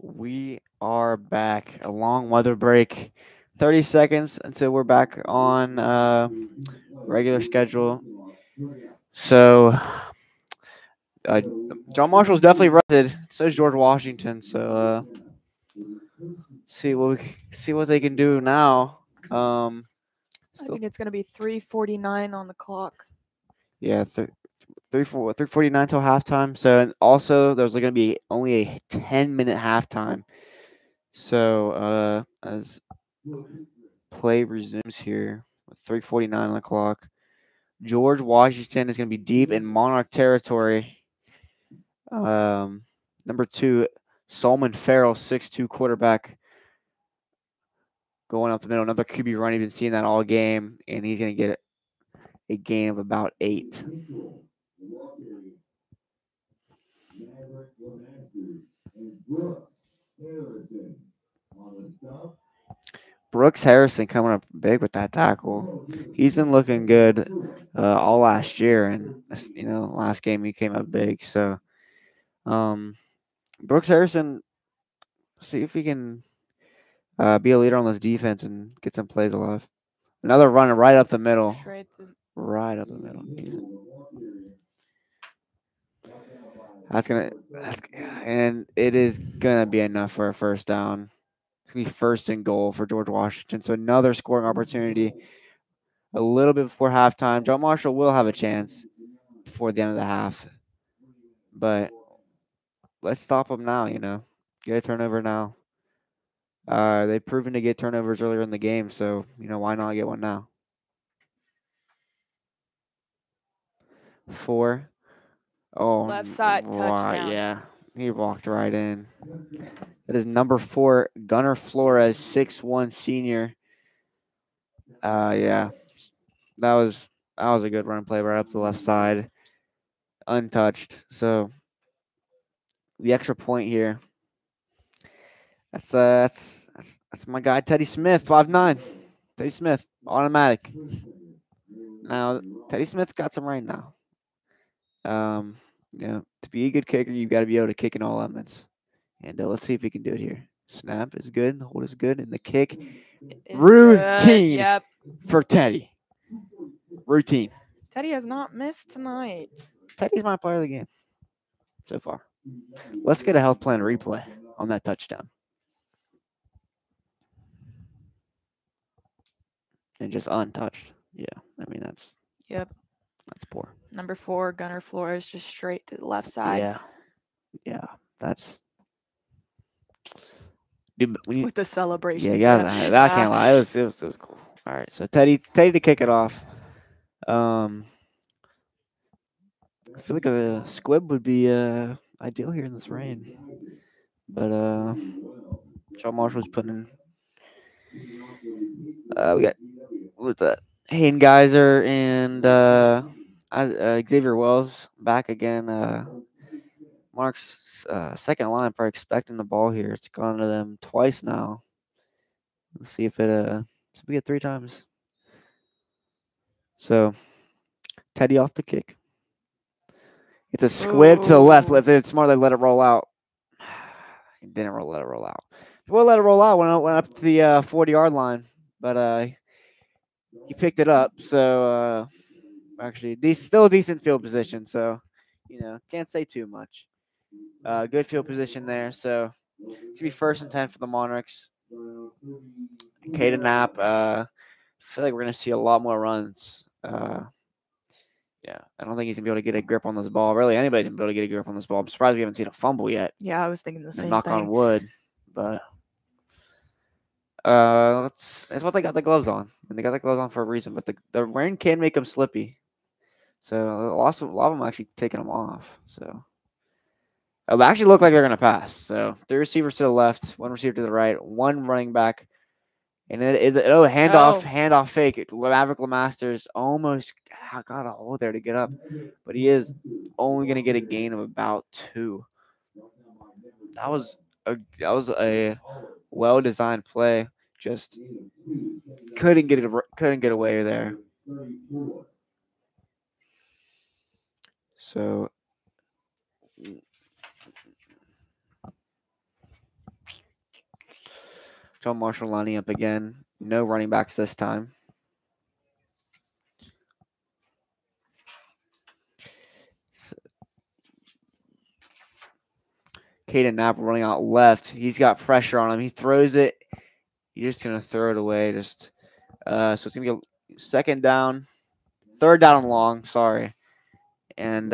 We are back. A long weather break. 30 seconds until we're back on regular schedule. So, John Marshall's definitely rested. So is George Washington. So, see what they can do now. I Still, think it's going to be 3:49 on the clock. yeah, 3:49 till halftime. So, and also there's going to be only a 10-minute halftime. So, as play resumes here with 3:49 on the clock, George Washington is going to be deep in Monarch territory. Number 2, Solomon Farrell, 6'2" quarterback, going up the middle. Another QB run. You've been seeing that all game, and he's going to get a gain of about 8. Brooks Harrison coming up big with that tackle. He's been looking good all last year, and last game he came up big. So, Brooks Harrison, see if he can be a leader on this defense and get some plays alive. Another runner right up the middle. Right up the middle. And it is gonna be enough for a first down. It's gonna be 1st and goal for George Washington. So another scoring opportunity. A little bit before halftime. John Marshall will have a chance before the end of the half. But let's stop them now, Get a turnover now. They've proven to get turnovers earlier in the game, so why not get one now? 4. Oh, Left side touchdown. Yeah, he walked right in. That is number 4, Gunnar Flores, 6'1" senior. Yeah, that was a good run play right up the left side, untouched. So the extra point here. That's my guy Teddy Smith, 5'9". Teddy Smith, automatic. Now Teddy Smith's got some rain now. To be a good kicker, you've got to be able to kick in all elements. And let's see if he can do it here. Snap is good, the hold is good, and the kick. Routine Yep. for Teddy. Routine. Teddy has not missed tonight. Teddy's my player of the game so far. Let's get a health plan replay on that touchdown. And just untouched. Yeah, I mean that's poor. Number 4, Gunnar Flores, just straight to the left side. Yeah, that's. Dude, With the celebration. Yeah, that can't lie. It was cool. All right, so Teddy to kick it off. I feel like a squib would be ideal here in this rain, but John Marshall's putting in. We got what's that? Hayden Geyser and Xavier Wells back again. Mark's second line probably expecting the ball here. It's gone to them twice now. Let's see if we get 3 times. So Teddy off the kick. It's a squib to the left. If it's more, they let it roll out. He didn't let it roll out. We'll let it roll out. Went up to the 40-yard line, but he picked it up. So actually, still a decent field position. So can't say too much. Good field position there. So it's gonna be 1st and 10 for the Monarchs. Caden Knapp. I feel like we're gonna see a lot more runs. Yeah, I don't think he's gonna be able to get a grip on this ball. Really, anybody's gonna be able to get a grip on this ball. I'm surprised we haven't seen a fumble yet. Yeah, I was thinking the same knock thing. on wood, but that's what they got the gloves on, and they got the gloves on for a reason. But the rain can make them slippy, so a lot of them actually taking them off. So it actually look like they're gonna pass. So 3 receivers to the left, 1 receiver to the right, 1 running back. And it is handoff fake. Maverick LeMasters almost got a hole there to get up, but he is only going to get a gain of about 2. That was a well designed play. Just couldn't get away there. So John Marshall lining up again. No running backs this time. Caden Knapp running out left. He's got pressure on him. He throws it. He's just going to throw it away. So it's going to be a second down. Third down and long. Sorry. And,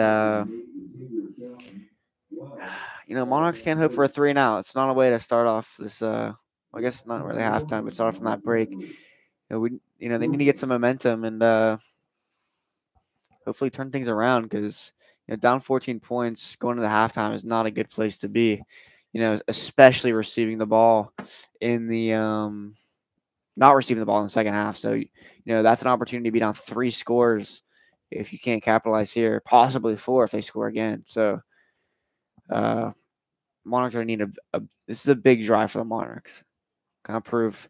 Monarchs can't hope for a 3-and-out. It's not a way to start off this, I guess not really halftime, but start off from that break. They need to get some momentum and hopefully turn things around because, down 14 points going into halftime is not a good place to be, especially receiving the ball in the not receiving the ball in the second half. So, that's an opportunity to be down 3 scores if you can't capitalize here, possibly 4 if they score again. So, Monarchs are need this is a big drive for the Monarchs. Kind of prove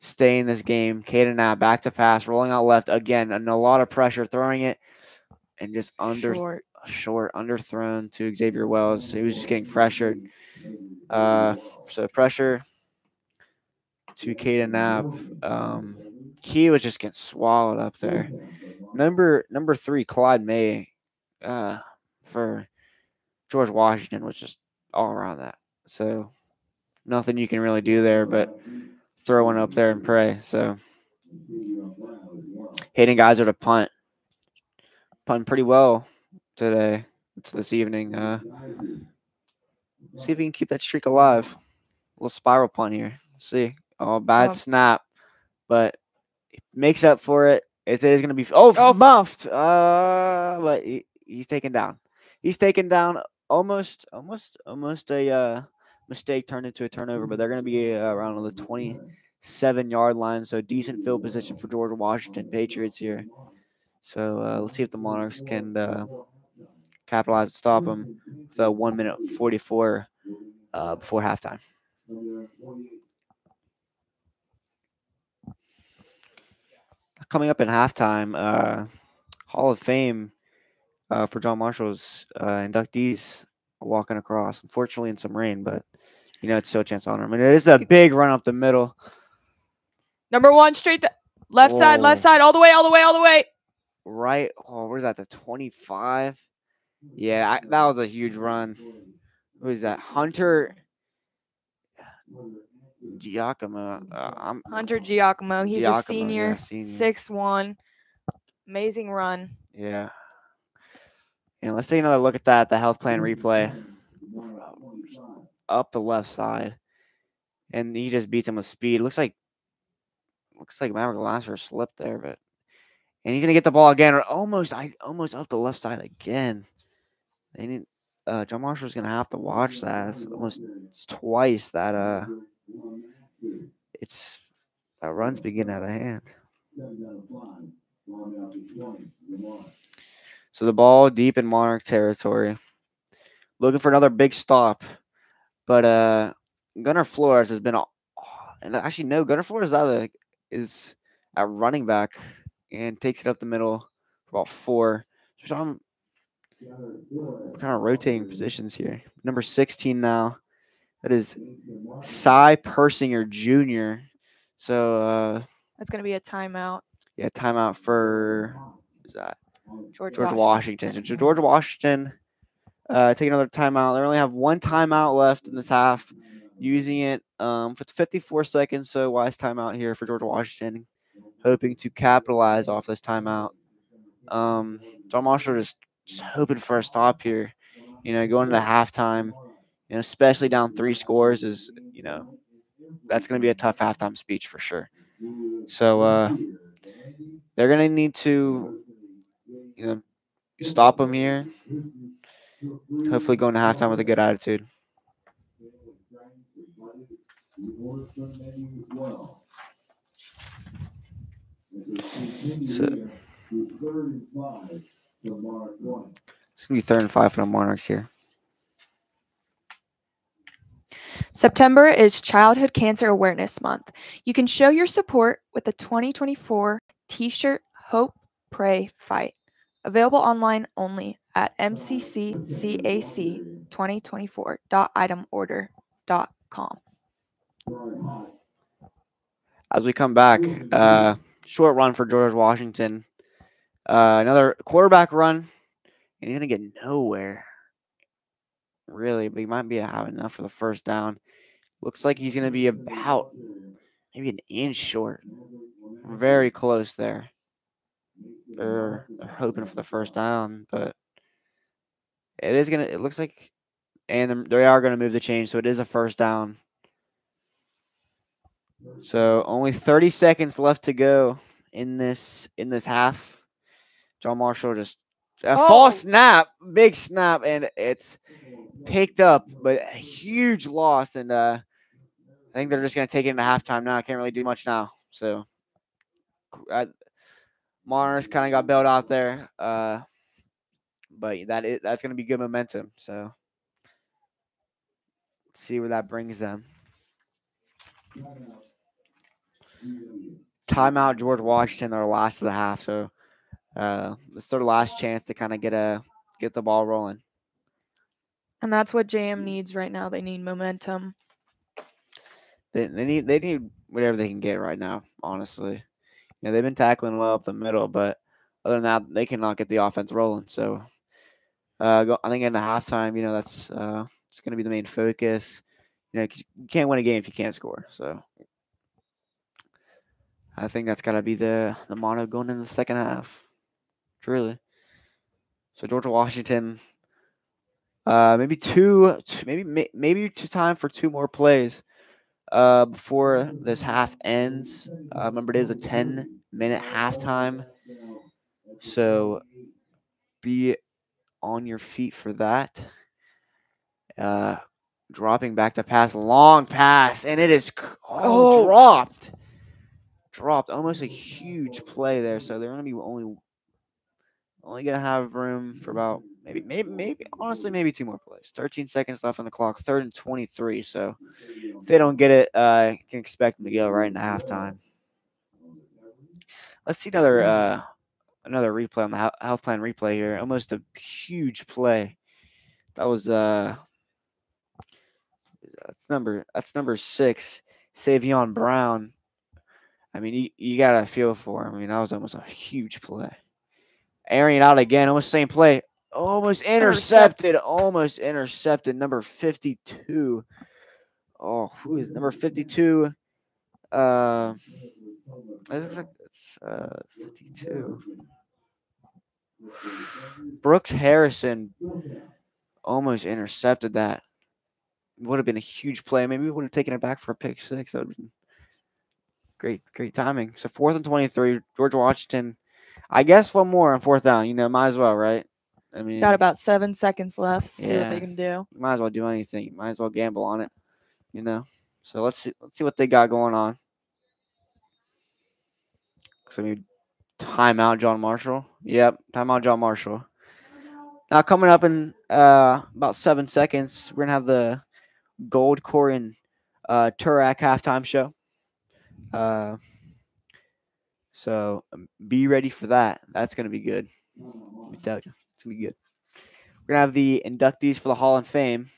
stay in this game. Caden Knapp back to pass, rolling out left again, and a lot of pressure, throwing it and just short underthrown to Xavier Wells. He was just getting pressured. So pressure to Caden Knapp. He was just getting swallowed up there. Number 3, Clyde May, for George Washington was just all around that. So nothing you can really do there but throw one up there and pray. So Hayden Geyser to punt. Punting pretty well today. It's this evening. See if we can keep that streak alive. A little spiral punt here. Let's see. Oh, bad snap. But it makes up for it. It is going to be muffed. But he's taken down. He's taken down. Almost a mistake turned into a turnover, but they're going to be around the 27-yard line. So decent field position for Georgia Washington Patriots here. So let's see if the Monarchs can capitalize and stop them with a 1 minute 44 before halftime. Coming up in halftime, Hall of Fame for John Marshall's inductees walking across. Unfortunately, in some rain, but it's still a chance to honor him. And it is a big run up the middle. Number 1, straight left side, all the way. Right. Oh, where's that? The 25. Yeah, that was a huge run. Who is that? Hunter Giacomo. Hunter Giacomo. He's a senior. Yeah, 6'1". Amazing run. Yeah. And let's take another look at that. The health plan replay. Up the left side. And he just beats him with speed. Looks like Maverick Lasser slipped there, but he's gonna get the ball again, or almost up the left side again. They need John Marshall's gonna have to watch that. It's twice that that run's beginning out of hand. So the ball deep in Monarch territory. Looking for another big stop. But Gunnar Flores has been Gunnar Flores is at running back and takes it up the middle for about 4. So I'm kind of rotating positions here. Number 16 now. That is Cy Persinger Jr. So that's going to be a timeout. Yeah, timeout for who's that? George Washington. So George Washington take another timeout. They only have 1 timeout left in this half. Using it for 54 seconds. So wise timeout here for George Washington. Hoping to capitalize off this timeout. John Marshall just hoping for a stop here. Going into halftime, especially down 3 scores is, that's going to be a tough halftime speech for sure. So they're going to need to, stop them here. Hopefully go into halftime with a good attitude. So, it's going to be 3rd and 5 for the Monarchs here. September is Childhood Cancer Awareness Month. You can show your support with the 2024 T-shirt Hope, Pray, Fight. Available online only at mcccac2024.itemorder.com. As we come back, short run for George Washington. Another quarterback run, and he's going to get nowhere, really, but he might be have enough for the first down. Looks like he's going to be about maybe an inch short. Very close there. They're hoping for the first down, but it looks like, and they are going to move the chain, so it is a first down. So only 30 seconds left to go in this half. John Marshall just a false snap, big snap, and it's picked up, but a huge loss. And I think they're just going to take it into halftime now. I can't really do much now. So Mars kind of got bailed out there, but that's going to be good momentum. So let's see where that brings them. Timeout, George Washington, their last of the half. So this is their last chance to kind of get the ball rolling. And that's what JM needs right now. They need momentum. They need whatever they can get right now, honestly. They've been tackling well up the middle, but other than that, they cannot get the offense rolling. So I think in the halftime, that's it's going to be the main focus. 'Cause you can't win a game if you can't score. So I think that's got to be the motto going into the second half. Truly. So Georgia Washington, maybe time for 2 more plays before this half ends. Remember, it is a 10-minute halftime, so be on your feet for that. Dropping back to pass, long pass, and it is dropped. Almost a huge play there. So they're going to be only going to have room for about maybe honestly 2 more plays. 13 seconds left on the clock. 3rd and 23. So if they don't get it, you can expect them to go right into halftime. Let's see another replay on the health plan replay here. Almost a huge play. That was that's number 6, Savion Brown. I mean, you got to feel for him. I mean, that was almost a huge play. Airing it out again, almost same play. Almost intercepted. Number 52. Oh, who is number 52? It looks like it's 52. Brooks Harrison almost intercepted that. Would have been a huge play. Maybe we would have taken it back for a pick 6. That would have been great timing. So 4th and 23. George Washington. I guess one more on 4th down. Might as well, right? I mean, got about 7 seconds left. See what they can do. You might as well do anything. You might as well gamble on it. So let's see what they got going on. So maybe timeout, John Marshall. Yep, timeout, John Marshall. Now coming up in about 7 seconds, we're gonna have the Gold Corin Turak halftime show. So be ready for that. That's gonna be good. Let me tell you, it's gonna be good. We're gonna have the inductees for the Hall of Fame.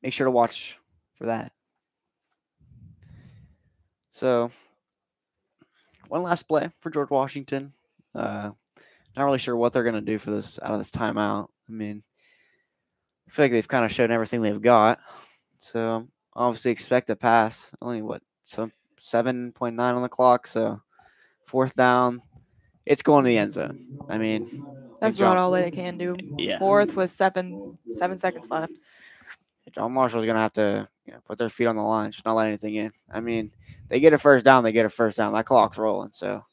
Make sure to watch for that. So one last play for George Washington. Not really sure what they're gonna do for this out of this timeout. I mean, I feel like they've kind of shown everything they've got. So obviously expect a pass. Only 7.9 on the clock. So 4th down, it's going to the end zone. I mean, that's about all they can do. Yeah. 4th with 7 seconds left. John Marshall's gonna have to put their feet on the line, just not let anything in. I mean, they get a first down, That clock's rolling, so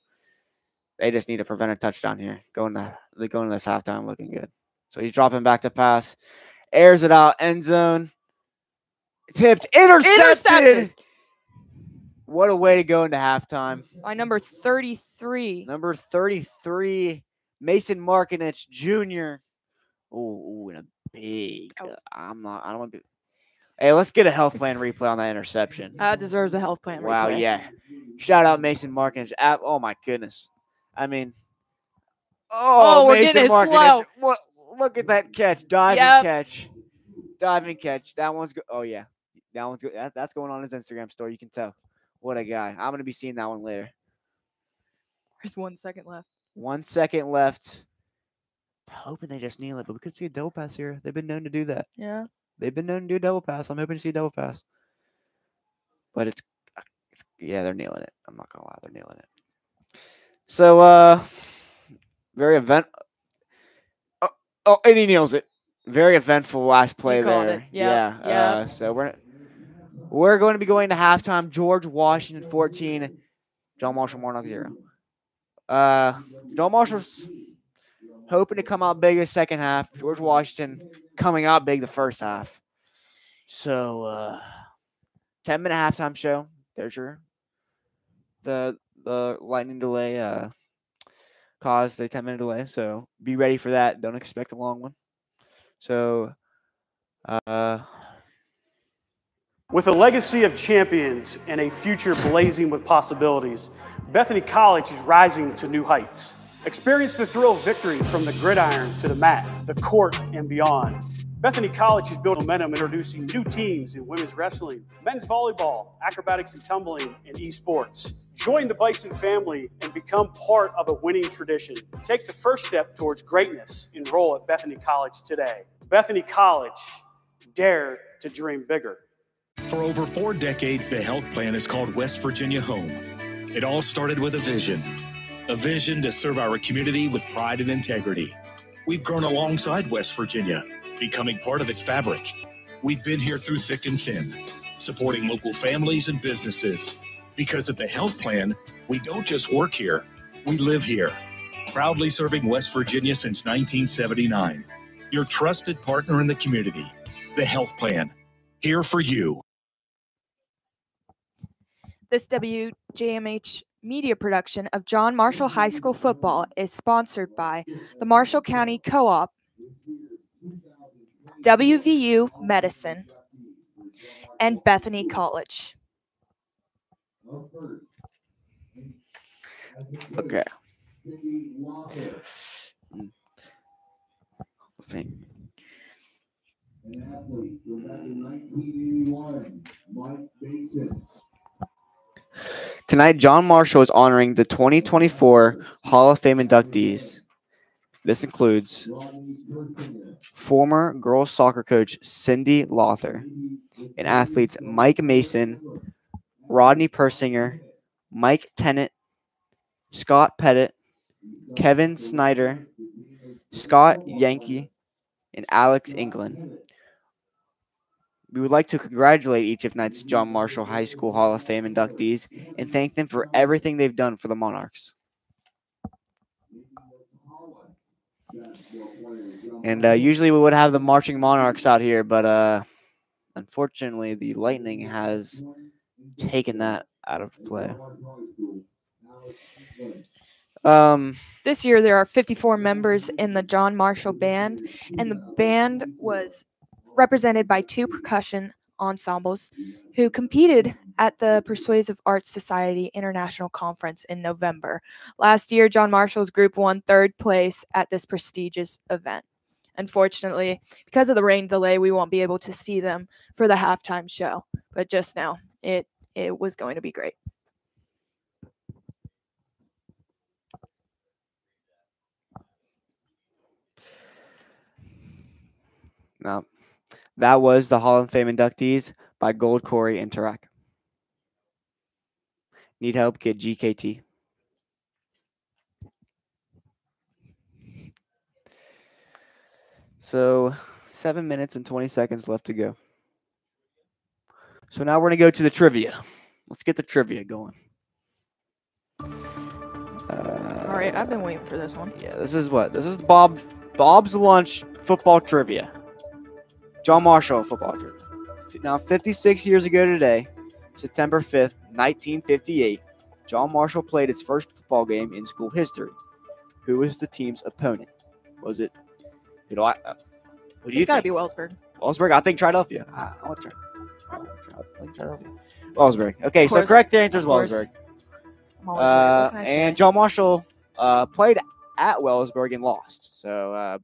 they just need to prevent a touchdown here. Going to this halftime looking good. So he's dropping back to pass, airs it out, end zone, tipped, intercepted. What a way to go into halftime. By number 33. Number 33, Mason Markinich Jr. Oh, and a big. I don't want to be. Hey, let's get a health plan replay on that interception. That deserves a health plan replay. Wow, yeah. Shout out Mason Markinich. Oh my goodness. I mean, we're Mason getting Markinich. slow. Look at that catch. Diving catch. That one's good. Oh yeah. That one's good. That's going on his Instagram story. You can tell. What a guy. I'm going to be seeing that one later. There's 1 second left. 1 second left. Hoping they just kneel it, but we could see a double pass here. They've been known to do that. Yeah. They've been known to do a double pass. I'm hoping to see a double pass. But it's yeah, they're nailing it. I'm not gonna lie, they're nailing it. So very and he nails it. Very eventful last play called there. it. Yep, Yeah. yep. So we're going to be going to halftime. George Washington 14, John Marshall Monarch 0. John Marshall's hoping to come out big the second half. George Washington coming out big the first half. So 10-minute halftime show. There's your the lightning delay caused a 10-minute delay. So be ready for that. Don't expect a long one. So with a legacy of champions and a future blazing with possibilities, Bethany College is rising to new heights. Experience the thrill of victory from the gridiron to the mat, the court, and beyond. Bethany College has built momentum introducing new teams in women's wrestling, men's volleyball, acrobatics and tumbling, and esports. Join the Bison family and become part of a winning tradition. Take the first step towards greatness. Enroll at Bethany College today. Bethany College, dare to dream bigger. For over 4 decades, the health plan is called West Virginia Home. It all started with a vision to serve our community with pride and integrity. We've grown alongside West Virginia, becoming part of its fabric. We've been here through thick and thin, supporting local families and businesses. Because at the health plan, we don't just work here, we live here. Proudly serving West Virginia since 1979. Your trusted partner in the community. The health plan. Here for you. This WJMH Media production of John Marshall High School football is sponsored by the Marshall County Co-op, WVU Medicine, and Bethany College. okay. Tonight, John Marshall is honoring the 2024 Hall of Fame inductees. This includes former girls soccer coach Cindy Lother and athletes Mike Mason, Rodney Persinger, Mike Tennant, Scott Pettit, Kevin Snyder, Scott Yankee, and Alex England. We would like to congratulate each of tonight's John Marshall High School Hall of Fame inductees and thank them for everything they've done for the Monarchs. And usually we would have the marching Monarchs out here, but unfortunately the Lightning has taken that out of play. This year there are 54 members in the John Marshall Band, and the band was represented by 2 percussion ensembles who competed at the Persuasive Arts Society International Conference in November. Last year, John Marshall's group won 3rd place at this prestigious event. Unfortunately, because of the rain delay, we won't be able to see them for the halftime show, but just now, it was going to be great. Now, that was the Hall of Fame inductees by Gold, Corey, and Tarak. Need help? Get GKT. So 7 minutes and 20 seconds left to go. So now we're going to go to the trivia. Let's get the trivia going. All right, I've been waiting for this one. Yeah, this is Bob's Lunch football trivia. John Marshall football trivia. Now, 56 years ago today, September 5th, 1958, John Marshall played his first football game in school history. Who was the team's opponent? Was it, who do you It's got to be Wellsburg. Wellsburg? I think Philadelphia. I want to try Philadelphia. Wellsburg. Okay, so correct answer is Wellsburg. I'm always right. What can I say? And John Marshall played at Wellsburg and lost. So,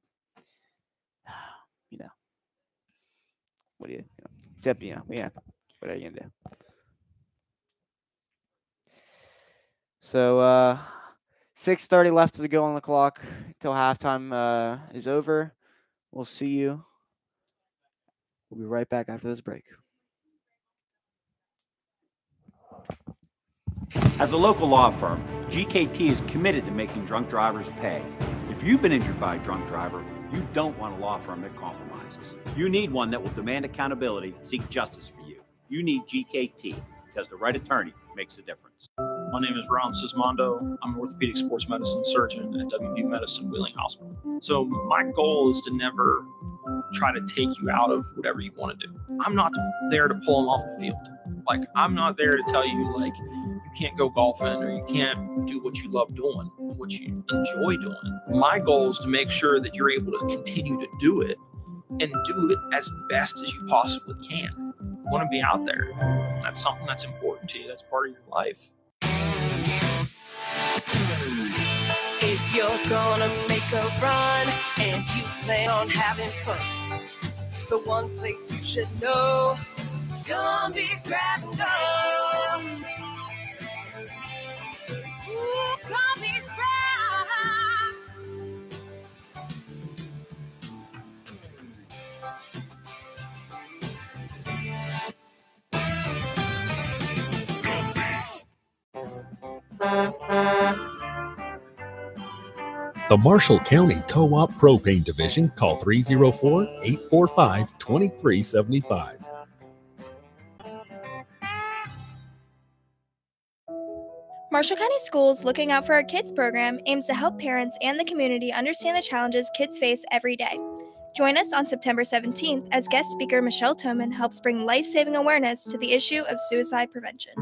what do you tip? Yeah. What are you gonna do? So 6:30 left to go on the clock until halftime is over. We'll see you. We'll be right back after this break. As a local law firm, GKT is committed to making drunk drivers pay. If you've been injured by a drunk driver, you don't want a law firm that compromises. You need one that will demand accountability and seek justice for you. You need GKT, because the right attorney makes a difference. My name is Ron Sismondo. I'm an orthopedic sports medicine surgeon at WVU Medicine Wheeling Hospital. So my goal is to never try to take you out of whatever you want to do. I'm not there to pull them off the field. Like, I'm not there to tell you, like, you can't go golfing or you can't do what you love doing, what you enjoy doing. My goal is to make sure that you're able to continue to do it and do it as best as you possibly can. You want to be out there. That's something that's important to you. That's part of your life. If you're gonna make a run and you plan on having fun, the one place you should know, Gumby's Grab and Go. Ooh, Gumby's rocks. The Marshall County Co-op Propane Division, call 304-845-2375. Marshall County Schools Looking Out for Our Kids program aims to help parents and the community understand the challenges kids face every day. Join us on September 17th as guest speaker Michelle Toman helps bring life-saving awareness to the issue of suicide prevention.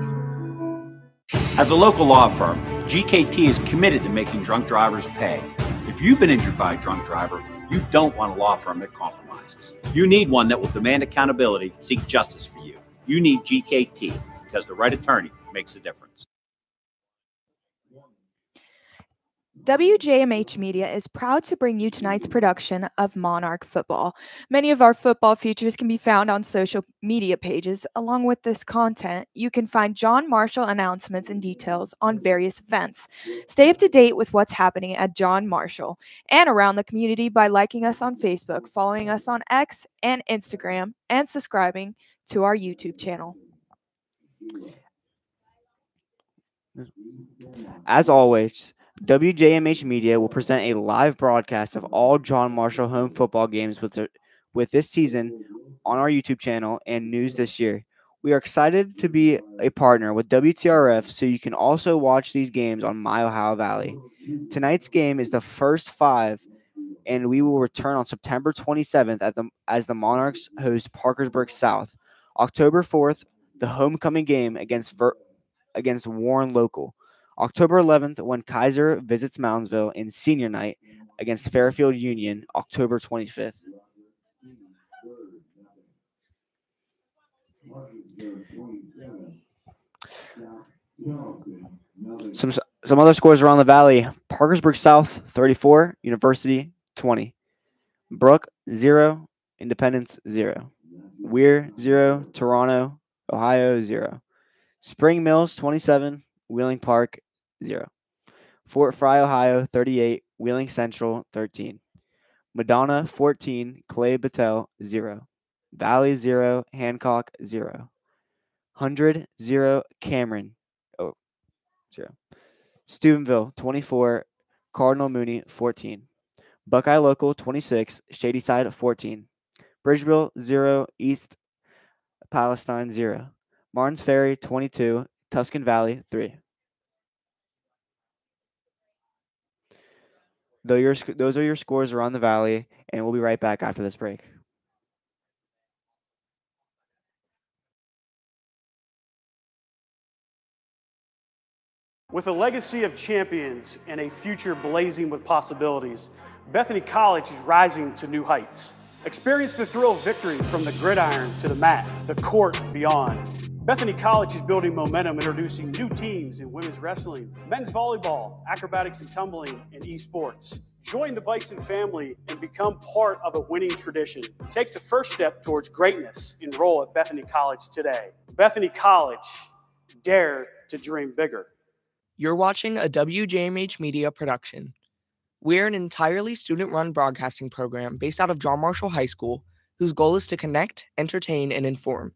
As a local law firm, GKT is committed to making drunk drivers pay. If you've been injured by a drunk driver, you don't want a law firm that compromises. You need one that will demand accountability and seek justice for you. You need GKT, because the right attorney makes a difference. WJMH Media is proud to bring you tonight's production of Monarch Football. Many of our football features can be found on social media pages. Along with this content, you can find John Marshall announcements and details on various events. Stay up to date with what's happening at John Marshall and around the community by liking us on Facebook, following us on X and Instagram, and subscribing to our YouTube channel. As always, WJMH Media will present a live broadcast of all John Marshall home football games with this season on our YouTube channel and news this year. We are excited to be a partner with WTRF, so you can also watch these games on My Ohio Valley. Tonight's game is the first 5, and we will return on September 27th as the Monarchs host Parkersburg South. October 4th, the homecoming game against Warren Local. October 11th, when Kaiser visits Moundsville, in senior night against Fairfield Union, October 25th. Some other scores around the valley. Parkersburg South 34, University 20. Brook 0, Independence 0. Weir 0, Toronto, Ohio 0. Spring Mills 27, Wheeling Park 0. Fort Fry, Ohio 38, Wheeling Central 13. Madonna 14, Clay Battelle 0. Valley 0, Hancock 0. 100 0, Cameron 0. Steubenville 24, Cardinal Mooney 14. Buckeye Local 26, Shadyside 14. Bridgeville 0, East Palestine 0. Martins Ferry 22, Tuscan Valley 3. Those are your scores around the valley, and we'll be right back after this break. With a legacy of champions and a future blazing with possibilities, Bethany College is rising to new heights. Experience the thrill of victory from the gridiron to the mat, the court and beyond. Bethany College is building momentum, introducing new teams in women's wrestling, men's volleyball, acrobatics and tumbling, and esports. Join the Bison family and become part of a winning tradition. Take the first step towards greatness. Enroll at Bethany College today. Bethany College, dare to dream bigger. You're watching a WJMH Media production. We're an entirely student-run broadcasting program based out of John Marshall High School, whose goal is to connect, entertain, and inform.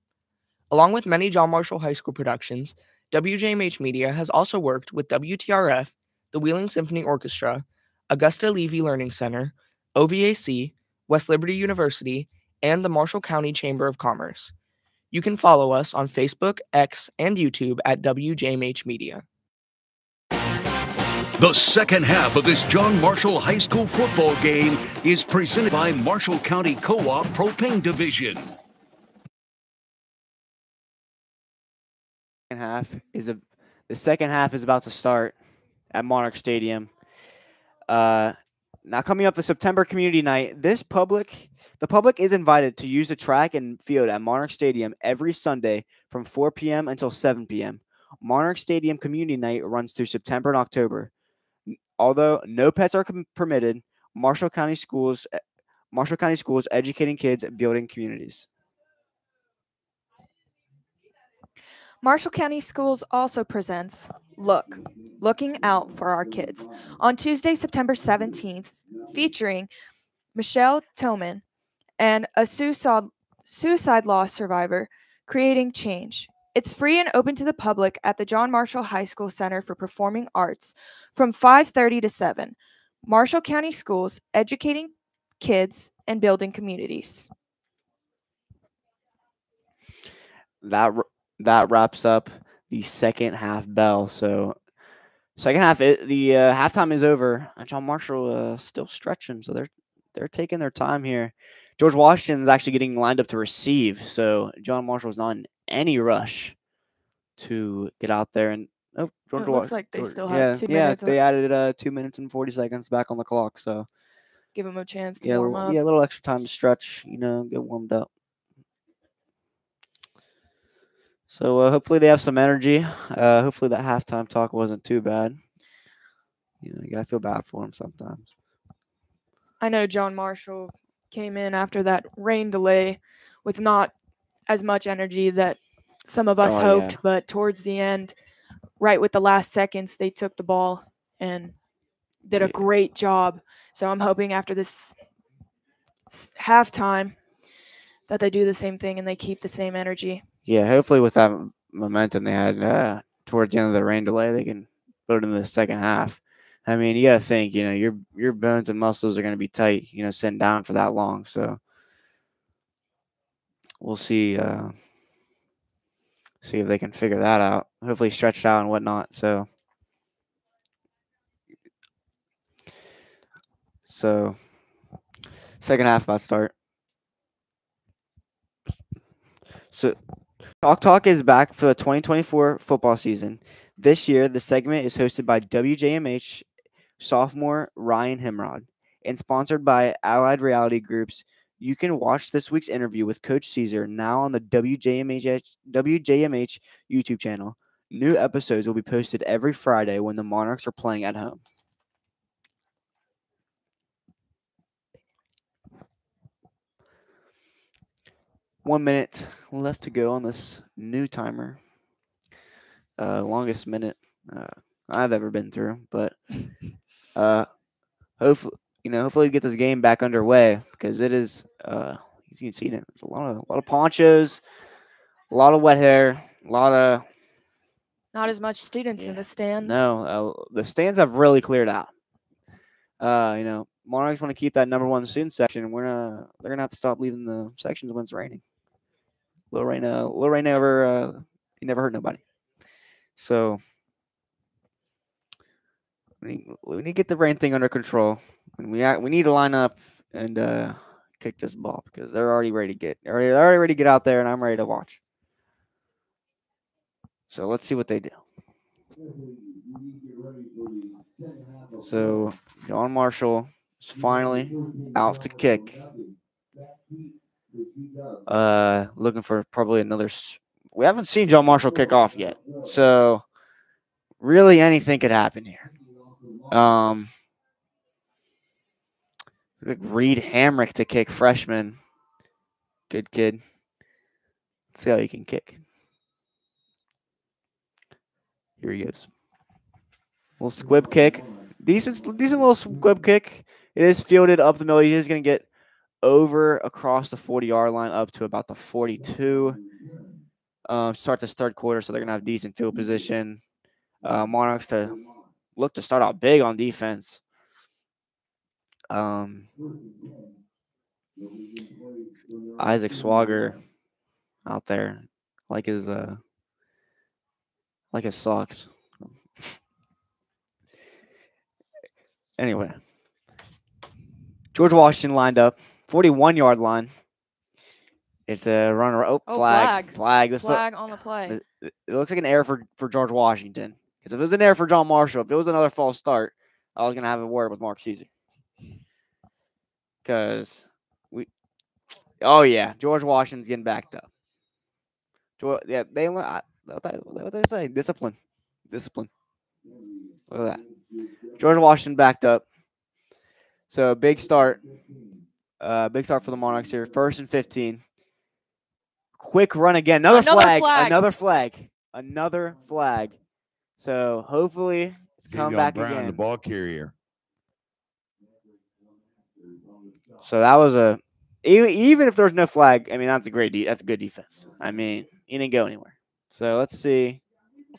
Along with many John Marshall High School productions, WJMH Media has also worked with WTRF, the Wheeling Symphony Orchestra, Augusta Levy Learning Center, OVAC, West Liberty University, and the Marshall County Chamber of Commerce. You can follow us on Facebook, X, and YouTube at WJMH Media. The second half of this John Marshall High School football game is presented by Marshall County Co-op Propane Division. The second half is about to start at Monarch Stadium. Now coming up the September community night, the public is invited to use the track and field at Monarch Stadium every Sunday from 4 p.m. until 7 p.m. Monarch Stadium community night runs through September and October. Although no pets are permitted, Marshall County Schools educating kids, building communities. Marshall County Schools also presents Looking Out for Our Kids on Tuesday, September 17th, featuring Michelle Tillman and a suicide loss survivor creating change. It's free and open to the public at the John Marshall High School Center for Performing Arts from 5:30 to 7. Marshall County Schools, educating kids and building communities. That wraps up the second half bell. So second half, the halftime is over. John Marshall still stretching, so they're taking their time here. George Washington is actually getting lined up to receive, so John Marshall's not in any rush to get out there. And George, it looks like they still have 2 minutes. Yeah, they added 2 minutes and 40 seconds back on the clock. So give them a chance to warm up. Yeah, a little extra time to stretch. Get warmed up. So hopefully they have some energy. Hopefully that halftime talk wasn't too bad. You gotta feel bad for them sometimes. I know John Marshall came in after that rain delay with not as much energy that some of us hoped, but towards the end, right with the last seconds, they took the ball and did a great job. So I'm hoping after this halftime that they do the same thing and they keep the same energy. Yeah, hopefully with that momentum they had towards the end of the rain delay, they can put it in the second half. I mean, you got to think, your bones and muscles are going to be tight, sitting down for that long. So we'll see if they can figure that out. Hopefully stretched out and whatnot. So second half about to start. So Talk is back for the 2024 football season. This year, the segment is hosted by WJMH sophomore Ryan Himrod and sponsored by Allied Reality Groups. You can watch this week's interview with Coach Caesar now on the WJMH YouTube channel. New episodes will be posted every Friday when the Monarchs are playing at home. One minute left to go on this new timer. Longest minute I've ever been through, but hopefully we get this game back underway because it is you can see it. There's a lot of ponchos, a lot of wet hair, a lot of not as much students in the stand. No, the stands have really cleared out. Monarchs want to keep that number one student section. They're gonna have to stop leaving the sections when it's raining. Little rain never hurt nobody. So we need to get the rain thing under control. And we need to line up and kick this ball because they're already ready to get out there, and I'm ready to watch. So let's see what they do. So John Marshall is finally out to kick. Looking for probably another. We haven't seen John Marshall kick off yet, so really anything could happen here. Reed Hamrick to kick, freshman. Good kid. Let's see how he can kick. Here he goes. Little squib kick. Decent little squib kick. It is fielded up the middle. He is going to get over across the 40-yard line up to about the 42. Start this third quarter, so they're going to have decent field position. Monarchs to look to start out big on defense. Isaac Swagger out there like his socks. Anyway, George Washington lined up, 41-yard line. It's a runner. Oh, flag. Flag on the play. It looks like an error for George Washington. Because if it was an error for John Marshall, if it was another false start, I was going to have a word with Mark Susie. Because George Washington's getting backed up. What they say? Discipline. Look at that. George Washington backed up. So big start. Big start for the Monarchs here. 1st and 15. Quick run again. Another flag. So hopefully it's come back again. The ball carrier. So that was even if there's no flag, I mean that's a good defense. I mean, he didn't go anywhere. So let's see.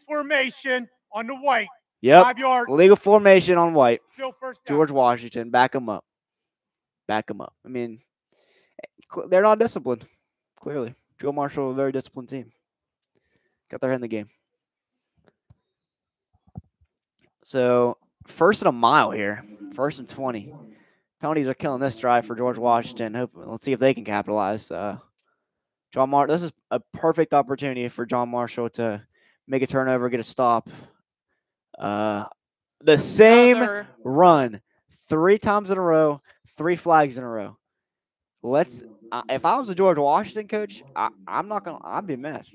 Formation on the white. Yep. 5 yards. Legal formation on white. Still first down. George Washington, back him up. I mean, they're not disciplined. Clearly, Joe Marshall, a very disciplined team. Got their head in the game. So 1st and a mile here. 1st and 20. Penalties are killing this drive for George Washington. Let's see if they can capitalize. This is a perfect opportunity for John Marshall to make a turnover, get a stop. The same run 3 times in a row, 3 flags in a row. If I was a George Washington coach, I'd be mad.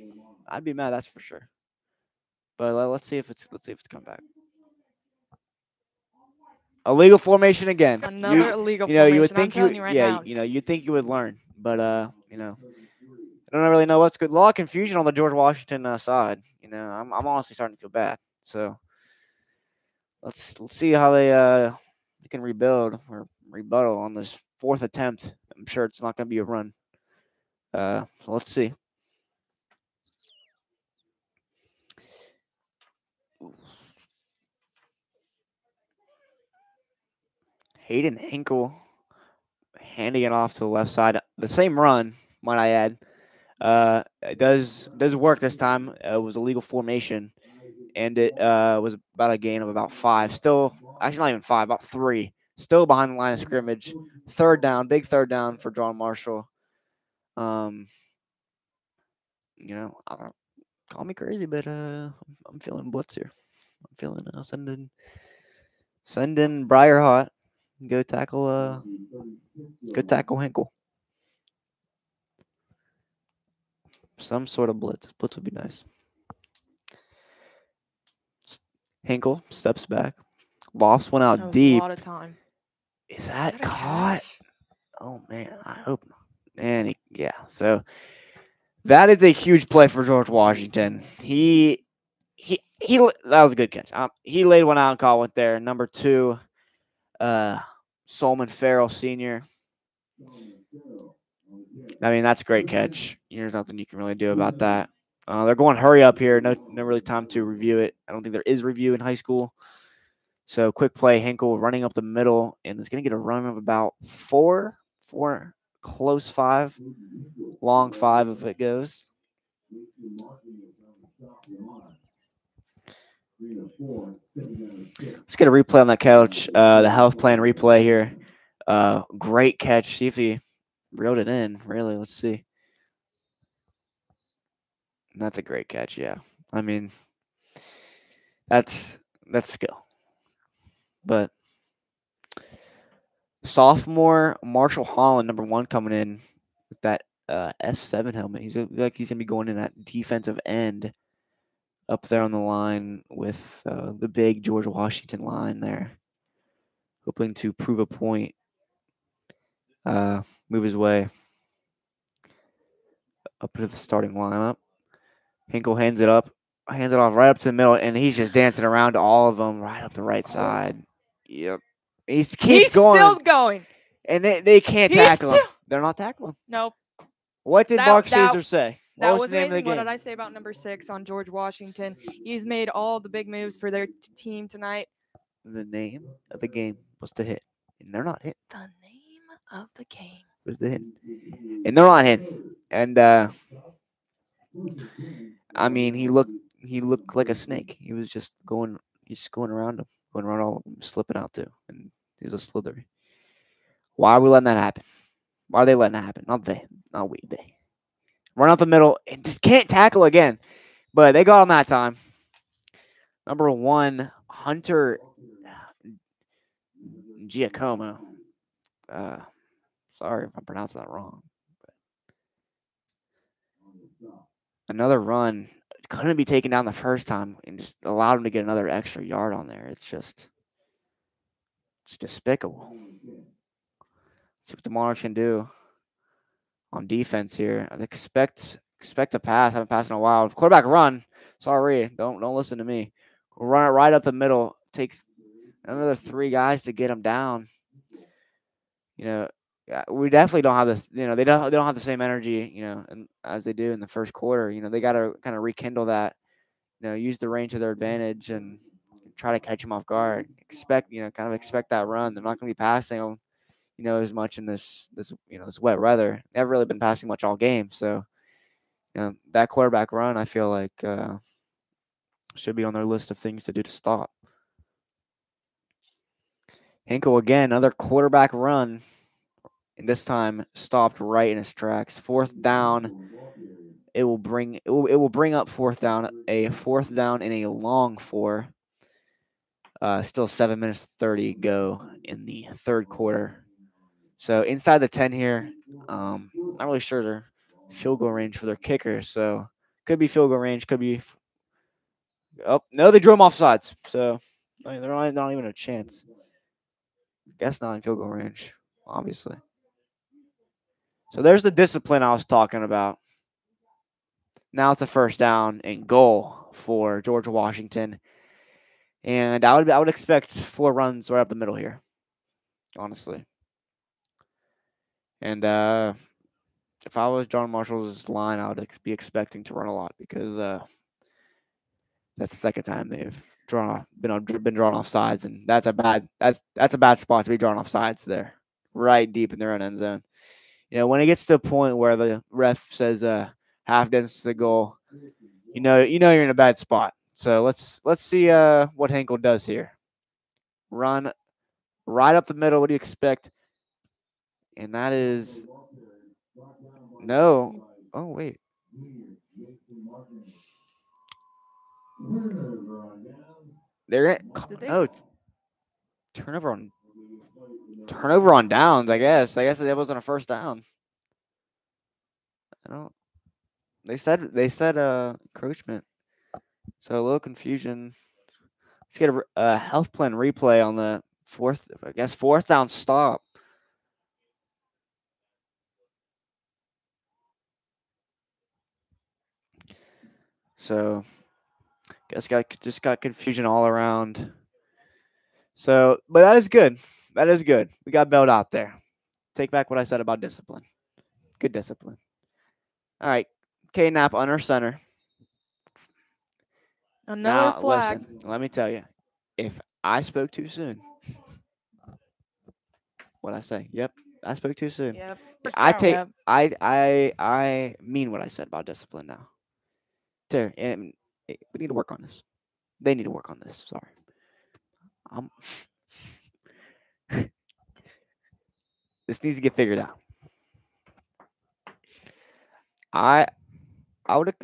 That's for sure. But let's see if it's come back. Illegal formation again. Another illegal formation. You would think now. you'd think you would learn, but I don't really know what's good. A lot of confusion on the George Washington side. I'm honestly starting to feel bad. So let's see how they can rebuild or rebuttal on this 4th attempt. I'm sure it's not going to be a run. So let's see. Hayden Hinkle handing it off to the left side. The same run, might I add. It does work this time. It was a legal formation, and it was about a gain of about 5. Still, actually not even 5, about 3. Still behind the line of scrimmage. 3rd down, big 3rd down for John Marshall. Call me crazy, but I'm feeling blitz here. I'm feeling sending Briarhot. Go tackle Hinkle. Some sort of blitz. Blitz would be nice. Hinkle steps back. Lofts one out deep. A lot of time. Is that caught? Oh man, I hope not. And so that is a huge play for George Washington. He that was a good catch. He laid one out and caught one there. Number 2, Solomon Farrell Sr. I mean, that's a great catch. There's nothing you can really do about that. They're going hurry up here. No really time to review it. I don't think there is review in high school. So quick play, Hinkle running up the middle, and is going to get a run of about 4, close 5, long 5 if it goes. Let's get a replay on that couch. The health plan replay here. Great catch. See if he reeled it in. Really, let's see. That's a great catch. Yeah, I mean, that's skill. But sophomore Marshall Holland, number 1, coming in with that F7 helmet. He's gonna be going in at defensive end. Up there on the line with the big George Washington line there. Hoping to prove a point. Move his way up to the starting lineup. Hinkle hands it up. hands it off right up to the middle, and he's just dancing around to all of them right up the right side. Yep. He keeps He's going. still going. And they can't He's tackle him. still- They're not tackling him. Nope. What did Mark Caesar say? That What was the name amazing. of the What game? did I say about number 6 on George Washington? He's made all the big moves for their team tonight. The name of the game was to hit. And they're not hitting. The name of the game was the hit. And they're not hitting. And I mean, he looked like a snake. He was just going around him, going around all of them, slipping out too. And he was a slithery. Why are we letting that happen? Why are they letting that happen? Not they. Not we. They. Run up the middle and just can't tackle again. But they got him that time. Number 1, Hunter Giacomo. Sorry if I'm pronouncing that wrong. Another run. Couldn't be taken down the first time and just allowed him to get another extra yard on there. It's despicable. See what the Monarchs can do on defense here. I expect a pass. I haven't passed in a while. Quarterback run. Sorry, don't listen to me. Run it right up the middle. Takes another 3 guys to get him down. You know, we definitely don't have this. You know, they don't have the same energy. You know, as they do in the first quarter. You know, they got to kind of rekindle that. You know, use the range to their advantage and try to catch them off guard. Expect that run. They're not going to be passing them, you know, as much in this wet weather. They haven't really been passing much all game. So, you know, that quarterback run, I feel like should be on their list of things to do to stop. Hinkle again, another quarterback run, and this time stopped right in his tracks. 4th down. It will bring up 4th down, a 4th down in a long 4. Still 7 minutes 30 go in the third quarter. So inside the 10 here. Not really sure their field goal range for their kicker. So could be field goal range, could be. Oh no, they drew him off sides. So they're not even a chance. Guess not in field goal range, obviously. So there's the discipline I was talking about. Now it's a 1st down and goal for George Washington. And I would expect 4 runs right up the middle here, honestly. And if I was John Marshall's line, I would be expecting to run a lot because that's the second time they've been drawn off sides, and that's a bad spot to be drawn off sides there, right deep in their own end zone. You know, when it gets to the point where the ref says half distance to the goal, you know you're in a bad spot. So let's see what Hinkle does here. Run right up the middle. What do you expect? And that is no. Oh wait. They're turnover on downs. I guess that wasn't a 1st down. I don't. They said encroachment. So a little confusion. Let's get a health plan replay on the 4th down stop. So, just got confusion all around. So, but that is good. That is good. We got bailed out there. Take back what I said about discipline. Good discipline. All right, K Knapp under center. Another flag. Listen, let me tell you, if I spoke too soon, what I say? Yep, I spoke too soon. Yep. I mean what I said about discipline now. And we need to work on this. They need to work on this. Sorry. This needs to get figured out. I would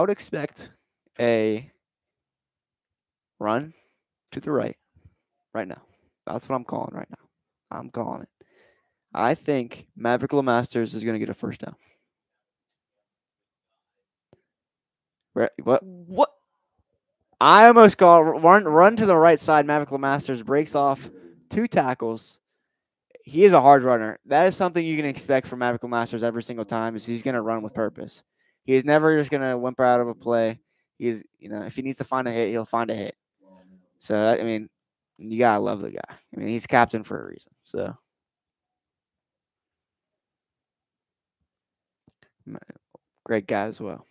expect a run to the right now. That's what I'm calling right now. I'm calling it. I think Maverick LeMasters is going to get a 1st down. What? I almost call run to the right side. Maverick LeMasters breaks off 2 tackles. He is a hard runner. That is something you can expect from Maverick LeMasters every single time. Is he's going to run with purpose. He is never just going to whimper out of a play. He's, if he needs to find a hit, he'll find a hit. So, I mean, you got to love the guy. I mean, he's captain for a reason. So, great guy as well.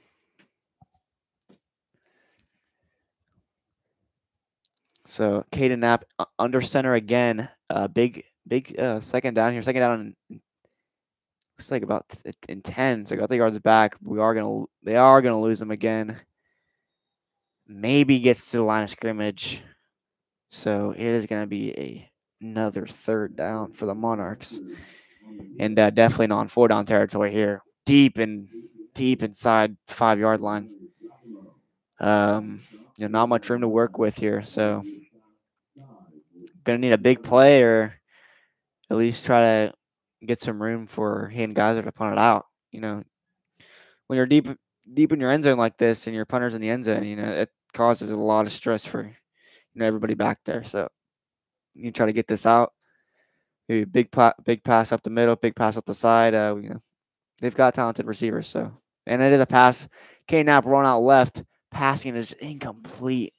So, Caden Knapp under center again. Big second down here. Second down looks like about in 10. So, got the yards back. They are gonna lose him again. Maybe gets to the line of scrimmage. So, it is gonna be another third down for the Monarchs, and definitely not on 4-down territory here. Deep inside 5-yard line. Not much room to work with here. So, gonna need a big play, or at least try to get some room for Hayden Geyser to punt it out. When you're deep in your end zone like this, and your punter's in the end zone, it causes a lot of stress for everybody back there. So you try to get this out. Maybe big pass up the middle, big pass up the side. They've got talented receivers. So, and it is a pass. Knapp run out left. Passing is incomplete.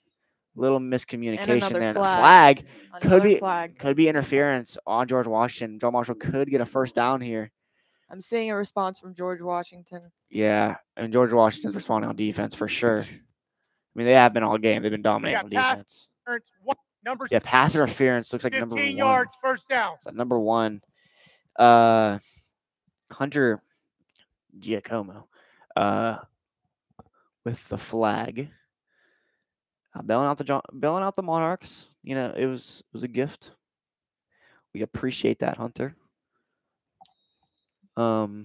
Little miscommunication there. And a flag could be interference on George Washington. John Marshall could get a first down here. I'm seeing a response from George Washington. Yeah, and George Washington's responding on defense for sure. I mean, they have been all game. They've been dominating on defense. Pass interference looks like number 1. Yards, first down. So number 1, Hunter Giacomo, with the flag. Bailing out the Monarchs. It was a gift. We appreciate that, Hunter. So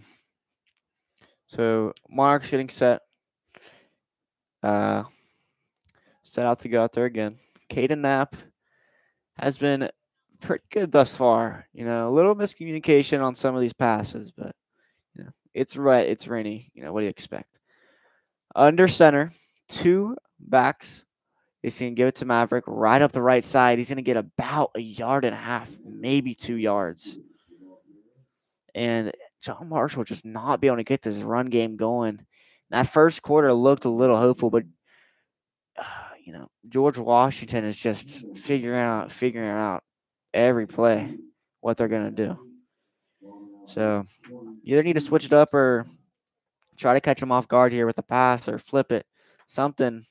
Monarchs getting set. Set out to go out there again. Caden Knapp has been pretty good thus far. A little miscommunication on some of these passes, but it's right. It's rainy. What do you expect? Under center, 2 backs. He's going to give it to Maverick right up the right side. He's going to get about 1.5 yards, maybe 2 yards. And John Marshall just not be able to get this run game going. That first quarter looked a little hopeful, but George Washington is just figuring out every play what they're going to do. So you either need to switch it up or try to catch them off guard here with a pass, or flip it. Something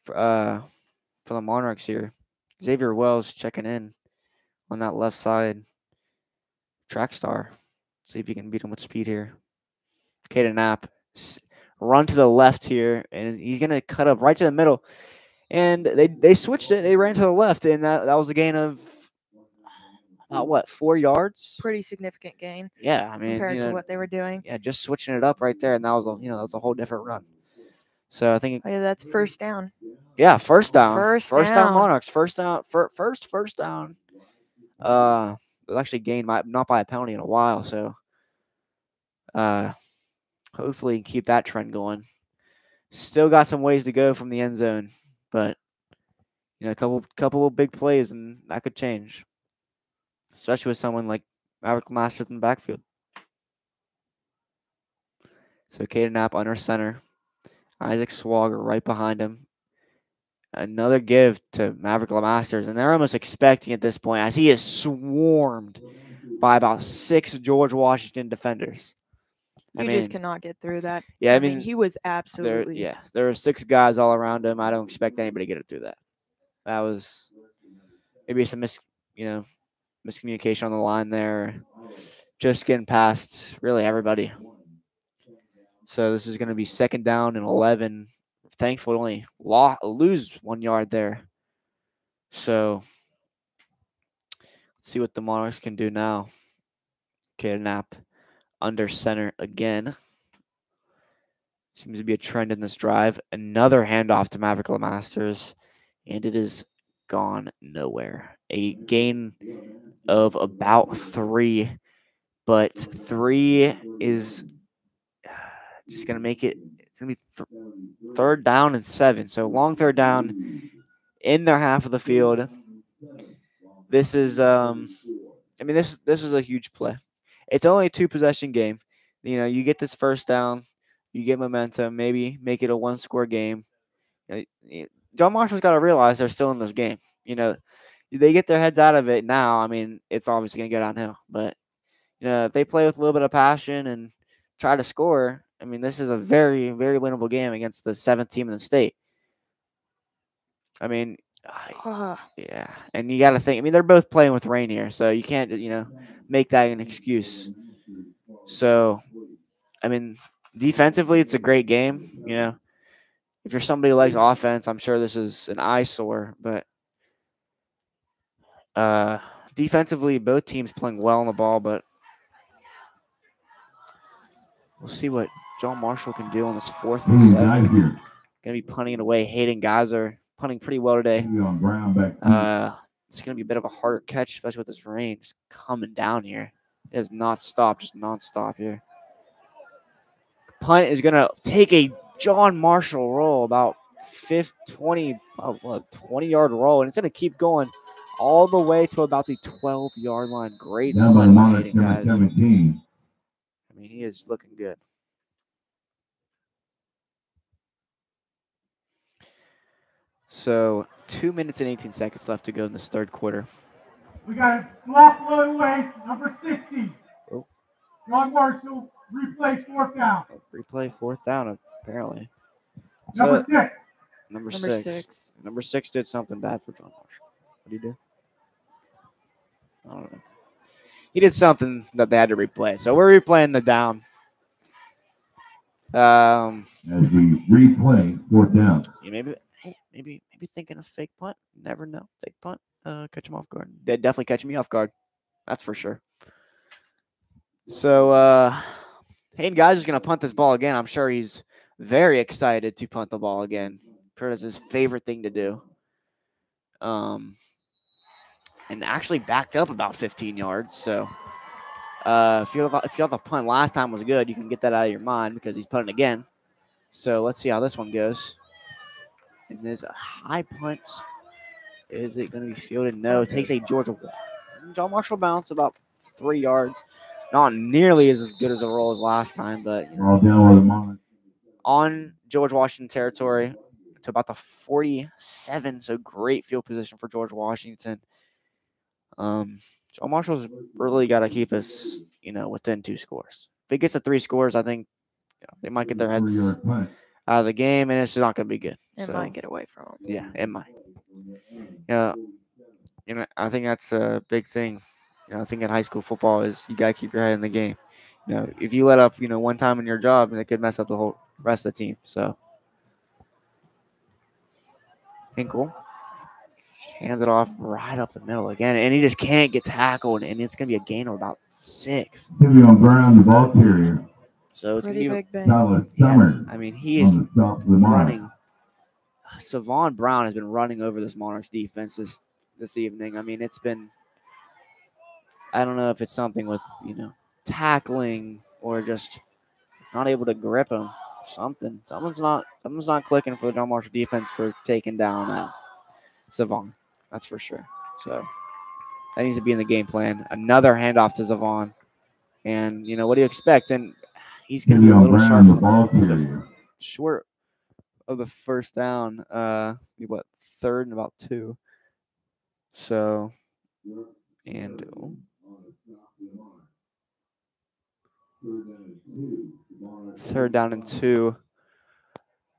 for the Monarchs here. Xavier Wells checking in on that left side. Track star. See if you can beat him with speed here. Caden Knapp run to the left here, and he's going to cut up right to the middle. And they switched it. They ran to the left, and that was a gain of about 4 yards? Pretty significant gain. Yeah, I mean, compared to what they were doing. Yeah, just switching it up right there, and that was a whole different run. So I think that's first down. Yeah, first down. First down Monarchs. First down. First down. They'll actually gained not by a penalty in a while, so hopefully keep that trend going. Still got some ways to go from the end zone, but a couple of big plays, and that could change, especially with someone like Maverick Masters in the backfield. So Caden Knapp under center. Isaac Swagger right behind him. Another give to Maverick Masters, and they're almost expecting at this point, as he is swarmed by about 6 George Washington defenders. You just cannot get through that. Yeah, I mean he was absolutely. There were 6 guys all around him. I don't expect anybody to get it through that. That was maybe some miscommunication on the line there. Just getting past really everybody. So this is going to be second down and 11. Thankfully, lose 1 yard there. So let's see what the Monarchs can do now. Caden Knapp under center again. Seems to be a trend in this drive. Another handoff to Maverick Masters, and it is gone nowhere. A gain of about 3, but 3 is just going to make it. It's going to be third down and 7. So long third down in their half of the field. This is, this is a huge play. It's only a 2-possession game. You get this first down, you get momentum, maybe make it a 1-score game. John Marshall's got to realize they're still in this game. They get their heads out of it now. I mean, it's obviously going to go downhill. But, if they play with a little bit of passion and try to score, I mean, this is a very, very winnable game against the 7th team in the state. I mean, yeah. And you got to think, I mean, they're both playing with rain here, so you can't, make that an excuse. So, I mean, defensively, it's a great game. If you're somebody who likes offense, I'm sure this is an eyesore. But defensively, both teams playing well on the ball. But we'll see what John Marshall can do on this 4th and 7. Going to be punting it away. Hayden Geyser punting pretty well today. It's going to be a bit of a harder catch, especially with this rain just coming down here. It has not stopped, just nonstop here. Punt is going to take a John Marshall roll, about 20-yard roll, and it's going to keep going all the way to about the 12-yard line. Great punt by Hayden Geyser. I mean, he is looking good. So 2 minutes and 18 seconds left to go in this 3rd quarter. We got a block low waist, number 60. Oh. John Marshall, replay 4th down. Replay 4th down, apparently. Number 6. Number 6. Number 6 did something bad for John Marshall. What did he do? I don't know. He did something that they had to replay. So we're replaying the down. As we replay 4th down. Maybe thinking of fake punt. Never know. Fake punt. Catch him off guard. They'd definitely catch me off guard. That's for sure. So Hayden Geyser is going to punt this ball again. I'm sure he's very excited to punt the ball again. I'm sure that's his favorite thing to do. And actually backed up about 15 yards. So if you thought the punt last time was good, you can get that out of your mind because he's punting again. So let's see how this one goes. And there's a high punt. Is it going to be fielded? No. It takes a John Marshall bounce about 3 yards. Not nearly as good as a roll as last time, but on George Washington territory to about the 47. So great field position for George Washington. John Marshall's really got to keep us, within 2 scores. If it gets to 3 scores, I think they might get their heads out of the game, and it's not going to be good. It might get away from them. Yeah, it might. I think that's a big thing. I think in high school football is you got to keep your head in the game. If you let up, one time in your job, it could mess up the whole rest of the team. So, Hinkle hands it off right up the middle again, and he just can't get tackled, and it's going to be a gain of about 6. It's going to be on ground, the ball carrier. So it's going to be Summer. I mean, he is running. Savon Brown has been running over this Monarchs defense this evening. I mean, it's been, I don't know if it's something with, tackling or just not able to grip him. Something. Something's not clicking for the John Marshall defense for taking down Savon. That's for sure. So that needs to be in the game plan. Another handoff to Savon. And, what do you expect? And he's going to be a little sharp short of the 1st down. 3rd and about 2. So, and 3rd down and 2.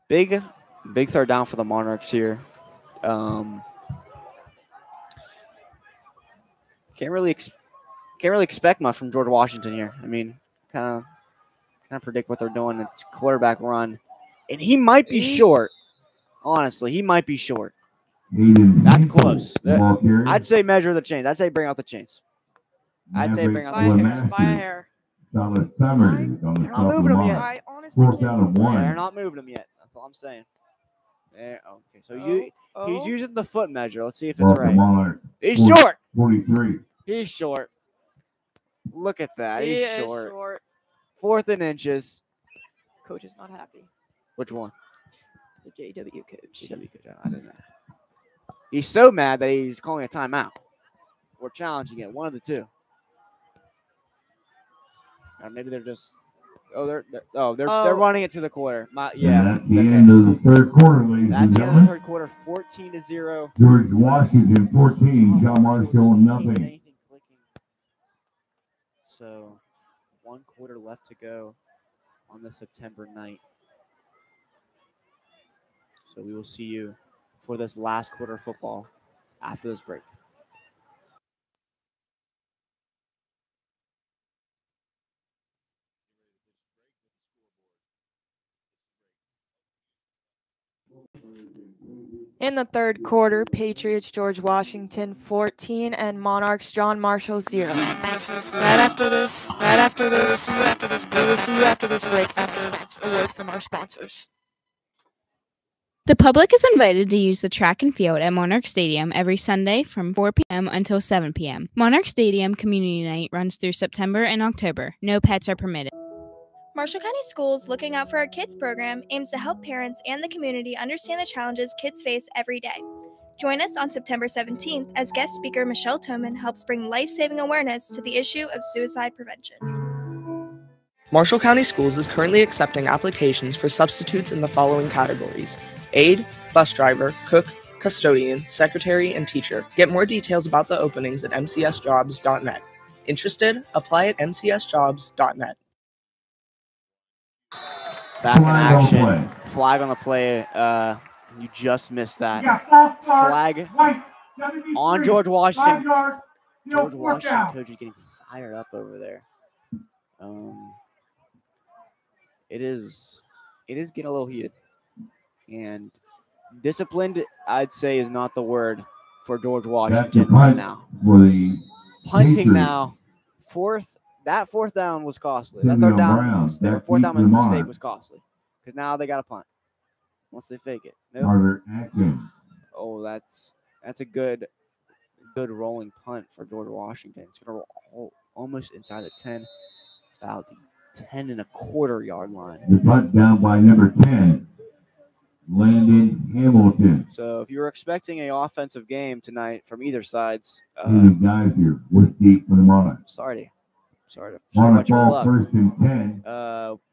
Big 3rd down for the Monarchs here. Can't really expect much from George Washington here. I mean, kind of predict what they're doing. It's quarterback run, and he might be short. Honestly, he might be short. That's close. I'd say measure the chains. I'd say bring out the chains. I'd say bring out the chains. By a hair. They're not moving them yet. I honestly can't. They're not moving them yet. That's all I'm saying. There. Okay. So he's using the foot measure. Let's see if it's right. He's short. 43. He's short. Look at that. He He's is short. 4th and inches. Coach is not happy. Which one? The JW coach. JW coach. I didn't know. He's so mad that he's calling a timeout or challenging it. One of the two. Or maybe they're They're running it to the quarter. And that's the end of the third quarter, ladies That's and the end of the gentlemen. third quarter. 14-0. George Washington 14, John Marshall nothing. So 1 quarter left to go on the September night. So we will see you for this last quarter of football after this break. In the third quarter, Patriots George Washington 14 and Monarchs John Marshall 0. Right after this, we will see you after this break after a word from our sponsors. The public is invited to use the track and field at Monarch Stadium every Sunday from 4 p.m. until 7 p.m. Monarch Stadium Community Night runs through September and October. No pets are permitted. Marshall County Schools Looking Out for Our Kids program aims to help parents and the community understand the challenges kids face every day. Join us on September 17th as guest speaker Michelle Toman helps bring life-saving awareness to the issue of suicide prevention. Marshall County Schools is currently accepting applications for substitutes in the following categories: aide, bus driver, cook, custodian, secretary, and teacher. Get more details about the openings at mcsjobs.net. Interested? Apply at mcsjobs.net. Back in action. Flag on the play. You just missed that. Flag on George Washington. George Washington coach is getting fired up over there. It is getting a little heated. And disciplined, I'd say, is not the word for George Washington right now. Punting now. That fourth down was costly. That fourth down mistake was costly. Because now they got to punt. Once they fake it. Nope. Oh, that's a good rolling punt for George Washington. It's going to roll almost inside the 10, about the 10 and a quarter yard line. The punt down by number 10, Landon Hamilton. So if you were expecting an offensive game tonight from either sides, guys here with the for the Monarchs. Sorry to Monarch ball, first and 10.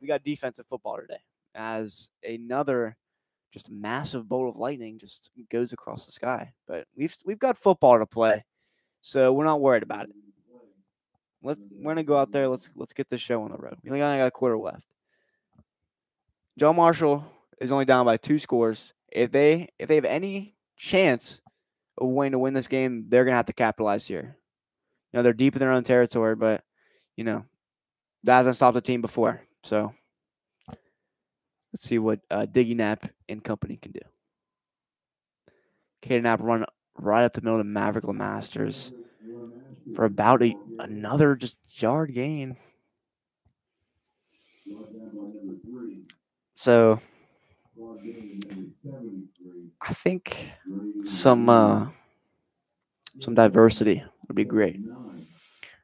We got defensive football today as another just massive bolt of lightning just goes across the sky. But we've got football to play, so we're not worried about it. We're gonna go out there. Let's get this show on the road. We only got a quarter left. John Marshall is only down by 2 scores. If they have any chance of wanting to win this game, they're gonna have to capitalize here. They're deep in their own territory, but that hasn't stopped the team before. So let's see what Diggy Knapp and company can do. Caden Knapp run right up the middle of Maverick LeMasters for about another just yard gain. So I think some diversity would be great.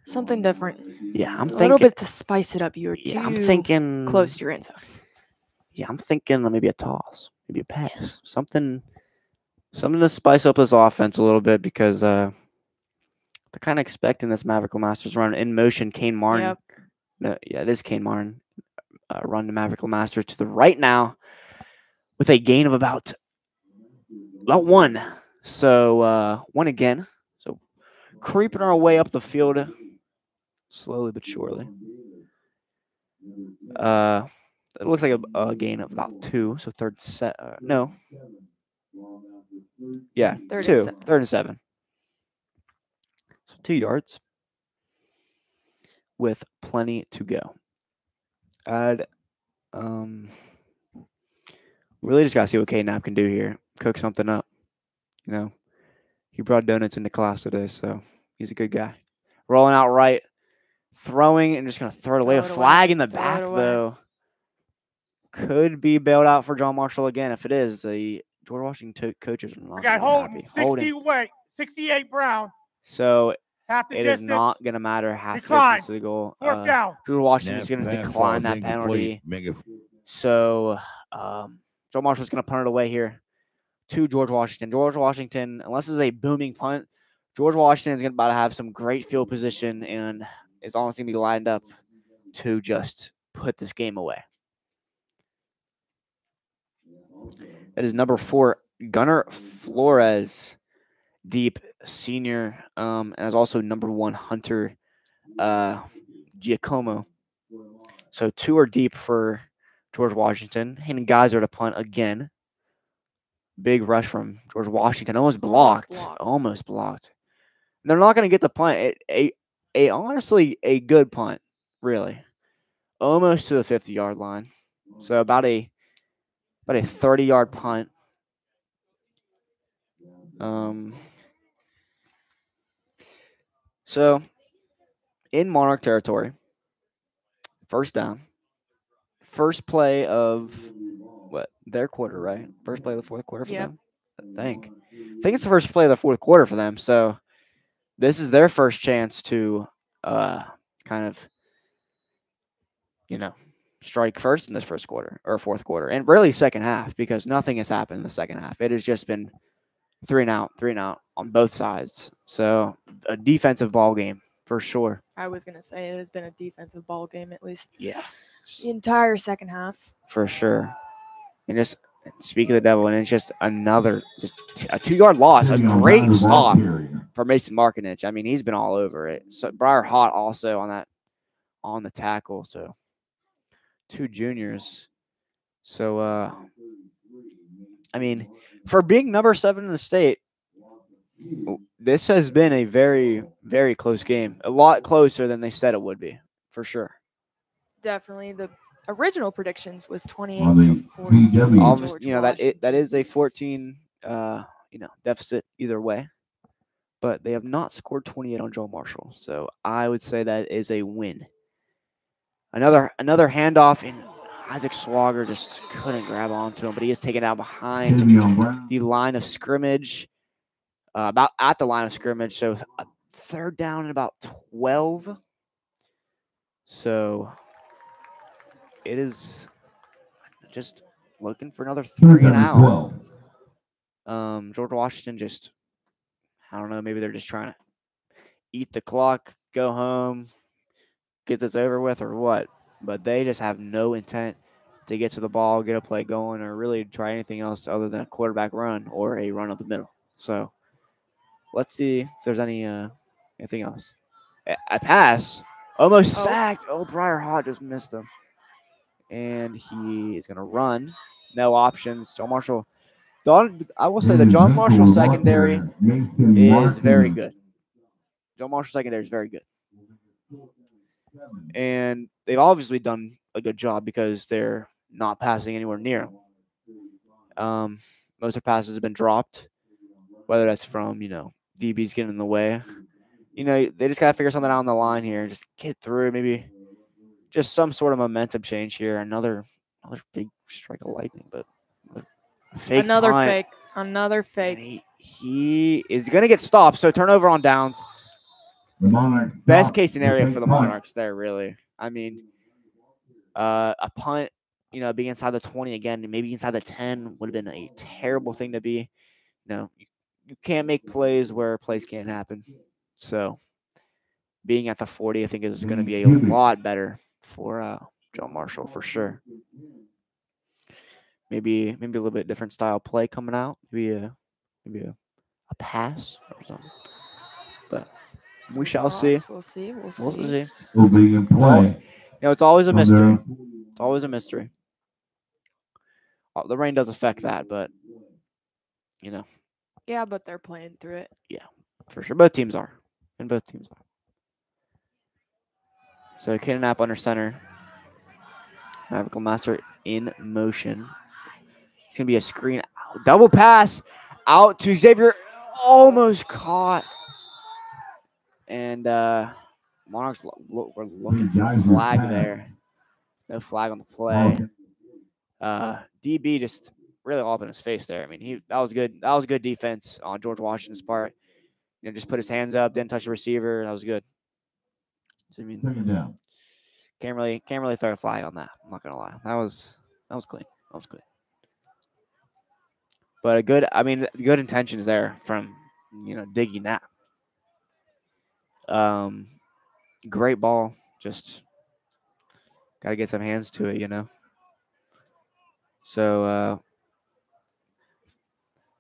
Something different. Yeah, I'm thinking a little bit to spice it up. I'm thinking close to your end zone. Yeah, I'm thinking maybe a toss, maybe a pass, something to spice up this offense a little bit because they're kind of expecting this Maverick LeMasters run in motion. Kane Martin. Yep. No, yeah, it is Kane Martin. Run to Maverick LeMasters to the right now with a gain of about 1. So 1 again. So creeping our way up the field slowly but surely. It looks like a gain of about 2. So third set. No. Yeah, 2. Third and 7. So 2 yards with plenty to go. Really just gotta see what K-Nap can do here. Cook something up. He brought donuts into class today, so he's a good guy. Rolling out right, throwing, and just gonna throw it away. A flag in the back though. Could be bailed out for John Marshall again. If it is, the George Washington coaches are not Holden, happy. 68 Brown. So half the it distance. is not going to matter half Decline. Distance to the goal. Fourth down. George Washington is going to decline that penalty. So Joe Marshall's going to punt it away here to George Washington. George Washington, unless it's a booming punt, George Washington is about to have some great field position and is honestly going to be lined up to just put this game away. That is number 4, Gunnar Flores, deep senior, and is also number 1, Hunter Giacomo. So 2 are deep for George Washington. Hayden Geyser to punt again. Big rush from George Washington. Almost blocked. Almost blocked. They're not going to get the punt. Honestly, a good punt, really. Almost to the 50-yard line. So about a 30-yard punt. So in Monarch territory, first down. First play of their quarter, right? First play of the fourth quarter for them. I think it's the first play of the fourth quarter for them. So this is their first chance to kind of, strike first in this first quarter or fourth quarter, and really second half, because nothing has happened in the second half. It has just been 3 and out on both sides. So a defensive ball game for sure. I was gonna say it has been a defensive ball game, at least. Yeah, the entire second half. For sure. And just speak of the devil, and it's just a 2-yard loss. A great stop for Mason Markinich. I mean, he's been all over it. So Briar Hott also on the tackle. So 2 juniors. So I mean, for being number 7 in the state, this has been a very, very close game. A lot closer than they said it would be, for sure. Definitely. The original predictions was 28-14. That is a 14 deficit either way. But they have not scored 28 on Joel Marshall. So I would say that is a win. Another handoff, and Isaac Swagger just couldn't grab onto him, but he is taken out behind the line of scrimmage. About at the line of scrimmage. So a third down and about 12. So it is just looking for another 3 and out. George Washington just, I don't know, maybe they're just trying to eat the clock, go home, get this over with, or what. But they just have no intent to get to the ball, get a play going, or really try anything else other than a quarterback run or a run up the middle. So let's see if there's anything else. A pass. Almost sacked. Oh, Briar Hott just missed him. And he is going to run. No options. John Marshall. I will say the John Marshall secondary is very good. John Marshall secondary is very good. And they've obviously done a good job because they're not passing anywhere near them. Most of their passes have been dropped, whether that's from, DBs getting in the way. They just got to figure something out on the line here and just get through. Maybe just some sort of momentum change here. Another big strike of lightning, but fake Another punt. fake. He is going to get stopped. So turnover on downs. Best case scenario for the Monarchs there, really. I mean, a punt, being inside the 20 again, maybe inside the 10 would have been a terrible thing to be. You can't make plays where plays can't happen. So being at the 40, I think, is going to be a lot better for John Marshall for sure. Maybe a little bit different style play coming out. Maybe a pass or something. But we shall see. We'll see. Will be in play. It's always a mystery. It's always a mystery. The rain does affect that, but Yeah, but they're playing through it. Yeah, for sure. Both teams are. So Caden Knapp under center. Navigal Master in motion. It's going to be a screen. Double pass out to Xavier. Almost caught. And Monarchs were looking for a flag there. No flag on the play. DB just really all up in his face there. I mean, that was good. That was good defense on George Washington's part. Just put his hands up, didn't touch the receiver. That was good. So, I mean, can't really throw a flag on that. I'm not gonna lie. That was clean. But good intentions there from Diggy Knapp. Great ball. Just Got to get some hands to it, you know. So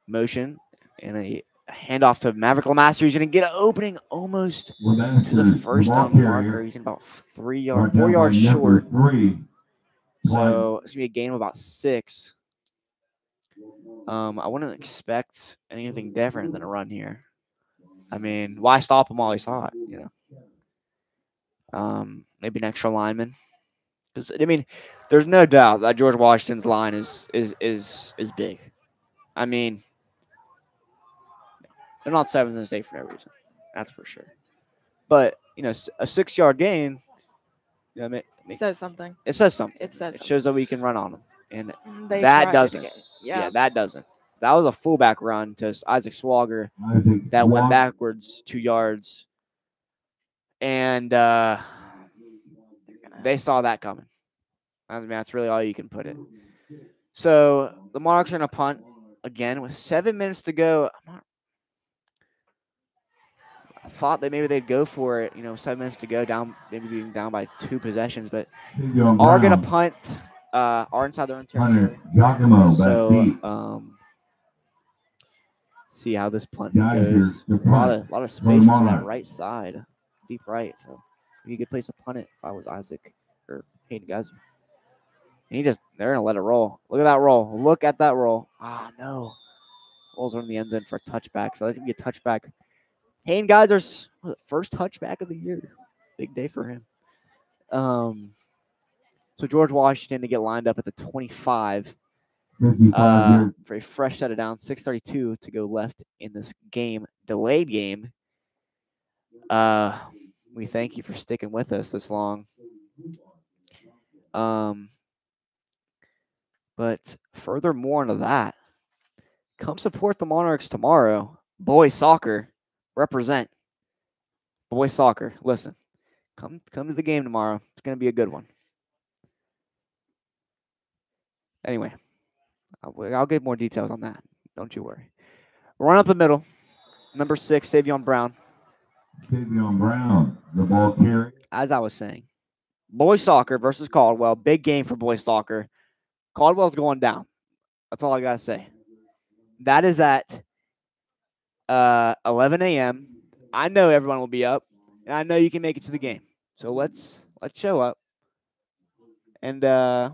motion and a handoff to Maverick Lamaster. He's going to get an opening almost to the first down marker. He's in about 4 yards short. So it's going to be a gain of about 6. I wouldn't expect anything different than a run here. I mean, why stop him while he's hot, you know? Maybe an extra lineman. Because, I mean, there's no doubt that George Washington's line is big. I mean, they're not 7th in the state for no reason. That's for sure. But, you know, a 6-yard gain, you know, It says something. It says something. It says It shows that we can run on them. And They that tried doesn't. it. Yeah. That doesn't. That was a fullback run to Isaac Swagger that went backwards 2 yards. And they saw that coming. I mean, that's really all you can put it. So the Monarchs are going to punt again with 7 minutes to go. I thought that maybe they'd go for it, you know, 7 minutes to go, down, maybe being down by 2 possessions, but are going to punt, are inside their own territory. So, see how this punt goes. A lot of space to that right side, deep right. So, it'd be a good place to punt it if I was Isaac or Hayden Geyser. And they're going to let it roll. Look at that roll. Look at that roll. Ah, no. Rolls are in the end zone for a touchback. So that's going to be a touchback. Hayden Geyser's first touchback of the year. Big day for him. So George Washington to get lined up at the 25 for a fresh set of downs. 6:32 to go left in this game. Delayed game. We thank you for sticking with us this long. But furthermore into that, come support the Monarchs tomorrow. Boys soccer, represent. Boys soccer, listen. Come to the game tomorrow. It's going to be a good one. Anyway, I'll get more details on that. Don't you worry. Run up the middle. Number 6, Savion Brown. Savion Brown, the ball carry. As I was saying, boys soccer versus Caldwell. Big game for boys soccer. Caldwell's going down. That's all I got to say. That is at 11 a.m. I know everyone will be up, and I know you can make it to the game. So let's show up. And that's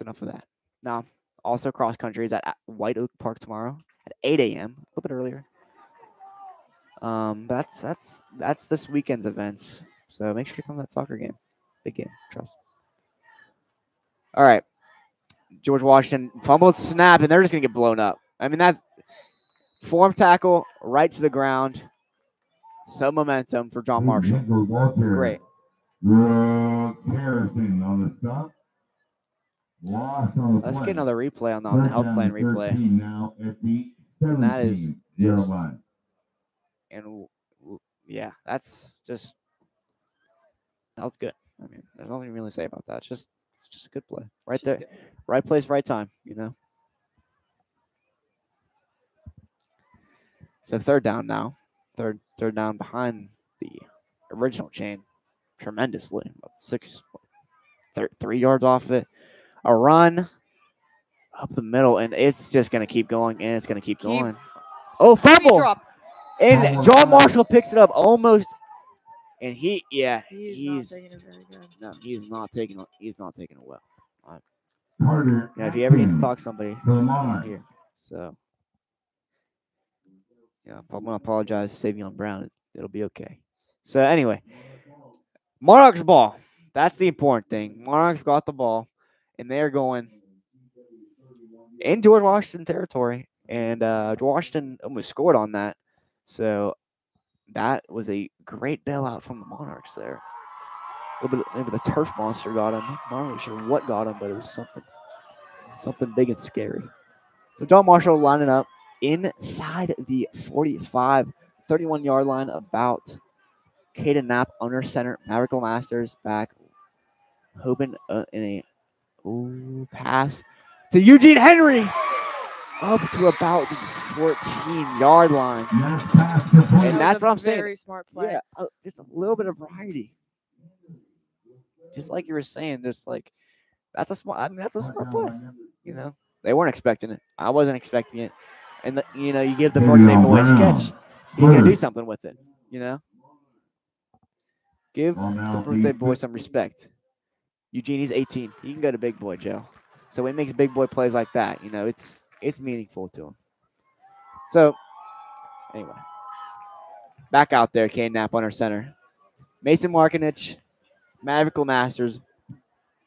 enough of that. Now, also cross country is at White Oak Park tomorrow at 8 a.m. A little bit earlier. That's this weekend's events. So make sure to come to that soccer game. Big game, trust. All right. George Washington fumbled snap, and they're just going to get blown up. I mean, that's form tackle right to the ground. Some momentum for John Marshall. Great. Harrison on the stop. Let's get another replay on the health plan replay. Now at the And that is yard line. And yeah, that's just that was good. I mean, there's nothing to really say about that. It's just a good play. Right there. Good. Right place, right time, you know. So third down now. Third down behind the original chain tremendously. About 3 yards off of it. A run up the middle, and it's just going to keep going, and it's going to keep going. Oh, fumble! And John Marshall picks it up almost, and he's not taking it very good. No, he's not taking it well. Carter, if you ever need to talk to somebody, here. So, yeah, I'm going to apologize to Savion Brown. It'll be okay. So, anyway, Monarchs ball. That's the important thing. Monarchs got the ball, and they're going in George Washington territory, and Washington almost scored on that. So, that was a great bailout from the Monarchs there. A little bit, maybe the turf monster got him. I'm not really sure what got him, but it was something big and scary. So John Marshall lining up inside the 31-yard line about. Caden Knapp under center. Maverick Masters back. Hoping in a pass to Eugene Henry. Up to about the 14-yard line. And that's what I'm saying. Very smart play. Yeah, just a little bit of variety. just like you were saying, that's a smart play. They weren't expecting it. I wasn't expecting it. And you give the birthday boy a sketch. He's gonna do something with it. Give the birthday boy some respect. Eugene, he's 18. He can go to big boy jail. So when he makes big boy plays like that, it's meaningful to him. So anyway, back out there, Kane Knapp under center. Mason Markinich, Maverick Masters,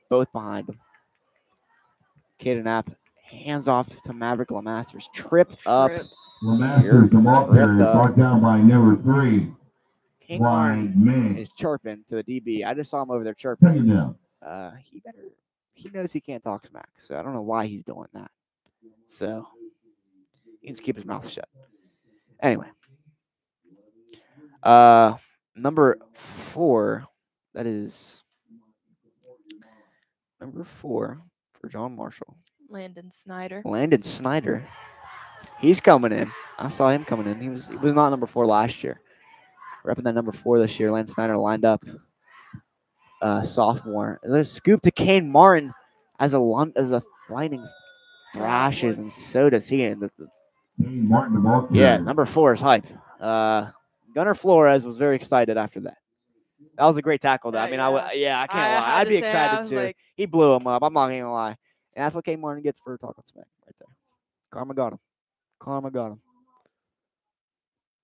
both behind him. Caden Knapp hands off to Maverick Masters. Tripped up. Lemasters, the ball carrier, brought down by number 3. Kane Martin is chirping to the DB. I just saw him over there chirping. He knows he can't talk smack, so I don't know why he's doing that. So he needs to keep his mouth shut. Anyway, number 4. That is number 4 for John Marshall. Landon Snyder. Landon Snyder. He's coming in. I saw him coming in. He was not number 4 last year. Repping that number 4 this year. Landon Snyder lined up. Sophomore. The scoop to Kane Martin as a lightning thrashes, and so does he. Kane Martin, the ball carrier. Yeah, number 4 is hype. Gunnar Flores was very excited after that. That was a great tackle, though. I can't lie. I'd be excited too. He blew him up. I'm not gonna lie. And that's what Kane Martin gets for talking smack right there. Karma got him.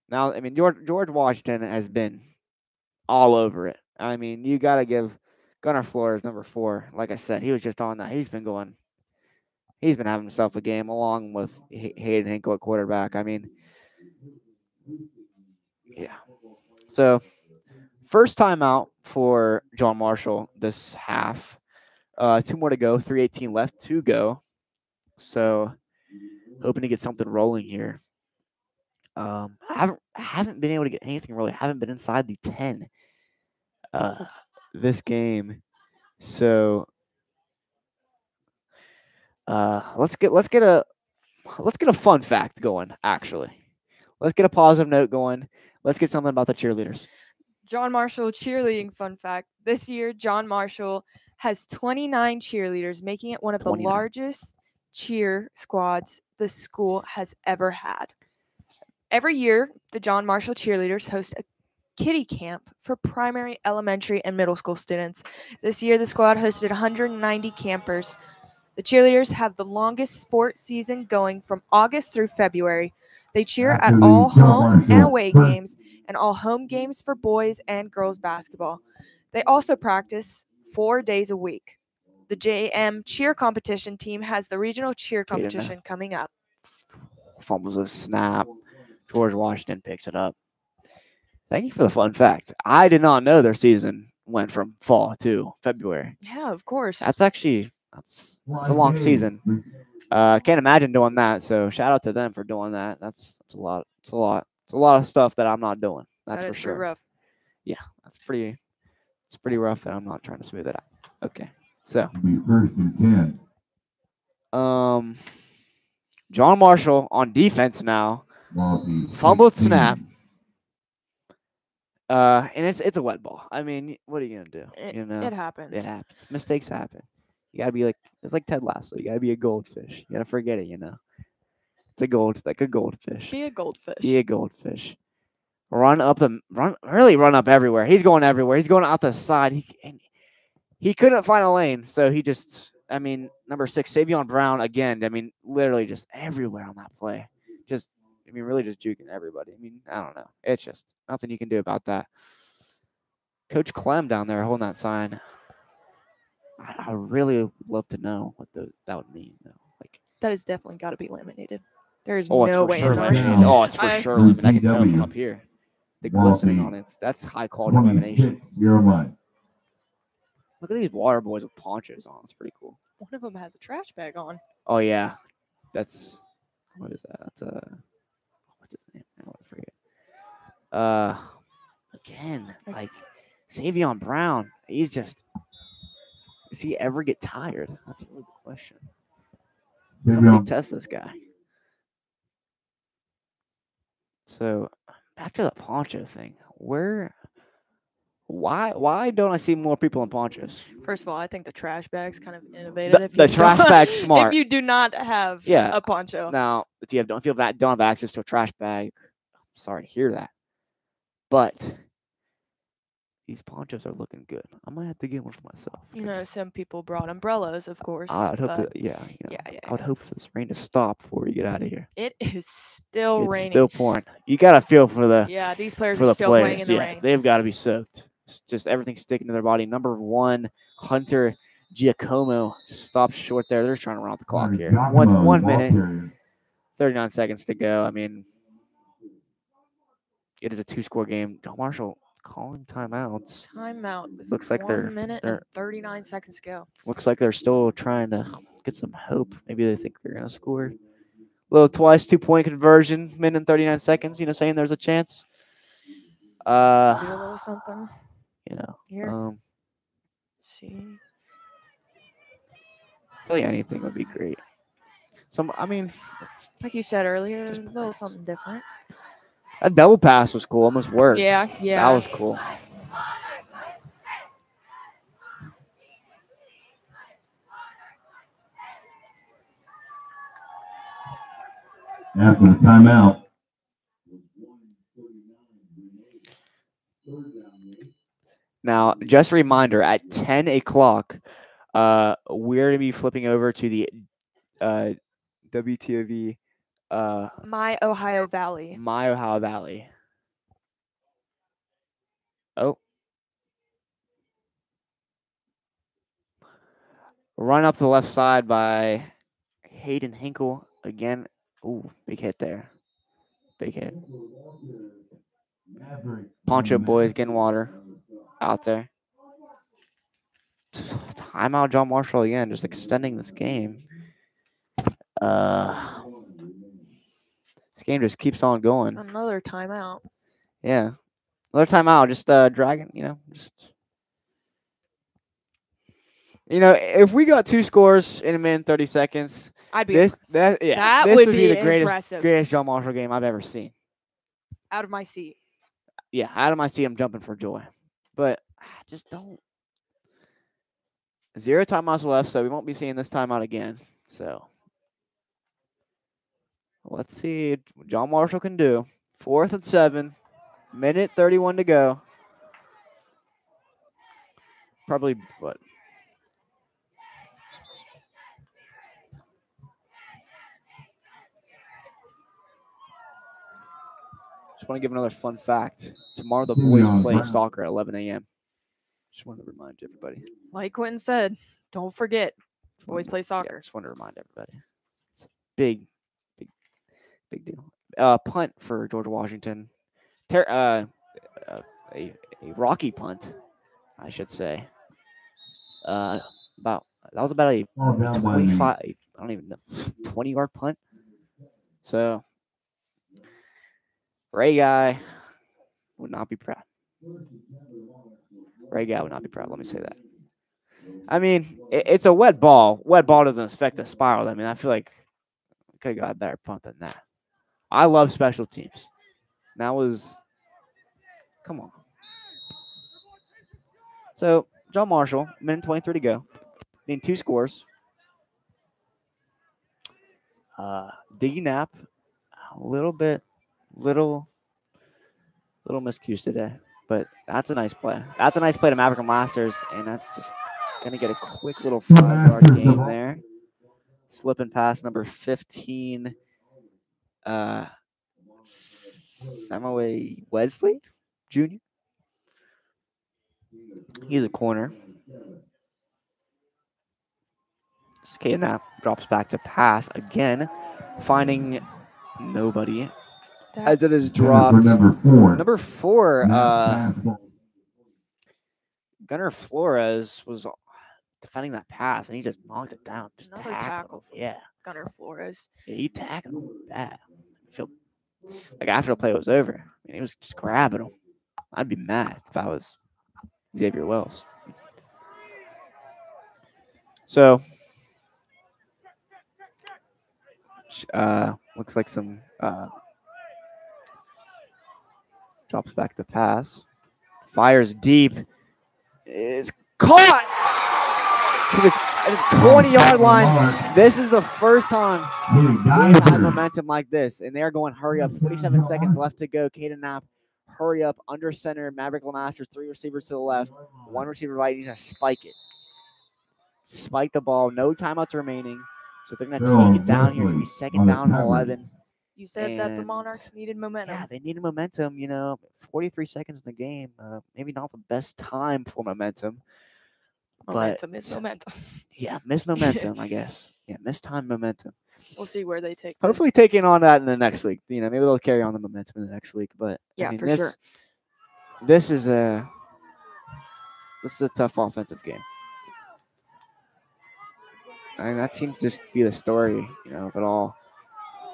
Now, George Washington has been all over it. You got to give Gunnar Flores number 4. Like I said, he was just on that. He's been having himself a game along with Hayden Hinkle at quarterback. Yeah. So, first time out for John Marshall this half. 2 more to go. 3:18 left to go. So, hoping to get something rolling here. I haven't been able to get anything really. Haven't been inside the 10 this game. So let's get a fun fact going, actually. Let's get a positive note going. Let's get something about the cheerleaders. John Marshall cheerleading fun fact. This year, John Marshall has 29 cheerleaders, making it one of the largest cheer squads the school has ever had. Every year, the John Marshall cheerleaders host a kiddie camp for primary, elementary, and middle school students. This year, the squad hosted 190 campers. The cheerleaders have the longest sport season going from August through February. They cheer at all home and away games and all home games for boys and girls basketball. They also practice 4 days a week. The JM cheer competition team has the regional cheer competition coming up. Fumbles a snap. George Washington picks it up. Thank you for the fun fact. I did not know their season went from fall to February. Yeah, of course. That's a long season. Can't imagine doing that. So shout out to them for doing that. That's a lot. It's a lot of stuff that I'm not doing. That's for sure. Rough. Yeah, it's pretty rough, and I'm not trying to smooth it out. Okay, so First and 10. John Marshall on defense now. Fumbled snap. And it's a wet ball. What are you gonna do? It happens. It happens. Mistakes happen. You gotta be it's like Ted Lasso. You gotta be a goldfish. You gotta forget it. It's a goldfish. Be a goldfish. Run up everywhere. He's going everywhere. He's going out the side. He couldn't find a lane, so he just. Number 6, Savion Brown again. Literally just everywhere on that play. Really just juking everybody. I don't know. It's just nothing you can do about that. Coach Clem down there holding that sign. I really love to know what that would mean, though. That has definitely got to be laminated. There is no way sure in laminated. Oh, it's for sure laminated. I can tell from up here. The glistening on it. That's high quality lamination. Look at these water boys with ponchos on. It's pretty cool. One of them has a trash bag on. Oh yeah, what is that? That's what's his name? I forget. Again, Savion Brown. Does he ever get tired? That's really the question. Somebody test this guy. So back to the poncho thing. Where Why don't I see more people in ponchos? First of all, I think the trash bag's kind of innovative. The trash bag's smart. If you do not have Yeah. a poncho. Now, if you don't have access to a trash bag, I'm sorry to hear that. But these ponchos are looking good. I might have to get one for myself. You know, some people brought umbrellas, of course. I'd hope but that, yeah. I would yeah. hope for this rain to stop before we get out of here. It is still It's raining. still pouring. You got to feel for the these players for are the still players. playing in the rain. They've got to be soaked. It's just everything sticking to their body. Number 1, Hunter Giacomo just stopped short there. They're trying to run out the clock here. One minute, 39 seconds to go. I mean, it is a 2-score game. John Marshall calling timeouts. Timeout. With Looks like 1 minute and 39 seconds to go. Looks like they're still trying to get some hope. Maybe they think they're going to score. Little twice 2-point conversion, minute and 39 seconds. Saying there's a chance. Do a little something. Here. See. Really, anything would be great. Like you said earlier, a little something different. That double pass was cool. Almost worked. Yeah. That was cool. After the timeout. Now, just a reminder, at 10 o'clock, we're going to be flipping over to the WTOV. My Ohio Valley. My Ohio Valley. Oh. Run up the left side by Hayden Hinkle. Again. Ooh, big hit there. Big hit. Poncho boys getting water out there. Timeout John Marshall again, just extending this game. This game just keeps on going. Another timeout. Yeah. Another timeout, just dragging, if we got 2 scores in a minute and 30 seconds, I'd be this that would be the impressive. greatest John Marshall game I've ever seen. Out of my seat. Yeah, out of my seat, I'm jumping for joy. But just don't. 0 timeouts left, so we won't be seeing this timeout again. So let's see what John Marshall can do. 4th and 7, minute 31 to go. Probably what? Just want to give another fun fact. Tomorrow the boys play soccer at 11 a.m. Just wanted to remind everybody. Like Quentin said, don't forget, boys play soccer. Yeah, just want to remind everybody. It's a big deal. Punt for George Washington. A rocky punt, I should say. That was about a 25. I don't even know, 20-yard punt. So Ray Guy would not be proud. Ray Guy would not be proud. Let me say that. I mean, it's a wet ball. Wet ball doesn't affect a spiral. I mean, I feel like we could have got a better punt than that. I love special teams. That was, come on. So, John Marshall, minute 23 to go. Need 2 scores. Diggy Knapp, little miscues today. But that's a nice play. That's a nice play to Maverick and Masters, and that's just going to get a quick little 5-yard gain there. Slipping past number 15, Samuel Wesley Jr. He's a corner. Caden Knapp drops back to pass again, finding nobody. As it is dropped. Number 4, Gunnar Flores was defending that pass, and he just knocked it down. Just Another tackle. Yeah. Gunnar Flores. Yeah, he tackled him bad. I feel like after the play was over, I mean, he was just grabbing him. I'd be mad if I was Xavier Wells. So, looks like some drops back to pass. Fires deep. Is caught to the 20-yard line. This is the first time we've had momentum like this, and they're going hurry up. 47 seconds left to go. Caden Knapp, hurry up, under center. Maverick LeMasters, 3 receivers to the left, 1 receiver right. He's going to spike it. Spike the ball. No timeouts remaining. So they're going to take it down here. It's going to be second down and 11. You said that the Monarchs needed momentum. Yeah, they needed momentum. 43 seconds in the game. Maybe not the best time for momentum. Momentum is momentum. Yeah, missed momentum, I guess. Yeah, missed time momentum. We'll see where they take Hopefully this. taking on that in the next week. Maybe they'll carry on the momentum in the next week. But yeah, for sure. This is a tough offensive game. That seems to just be the story, of it all.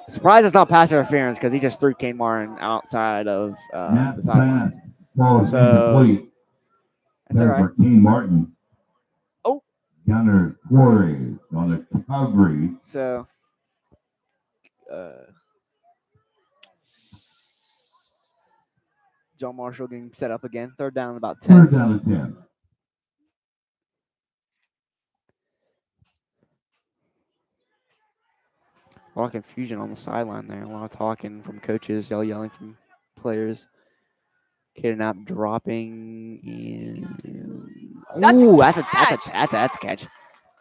Surprised it's not pass interference because he just threw Kane Martin outside of the sidelines. So that's all right. Kane Martin. Oh. Gunner Flores on the recovery. So John Marshall getting set up again. Third down, about 10. Third down and 10. A lot of confusion on the sideline there. A lot of talking from coaches, yelling from players. Caden Knapp dropping. That's a catch.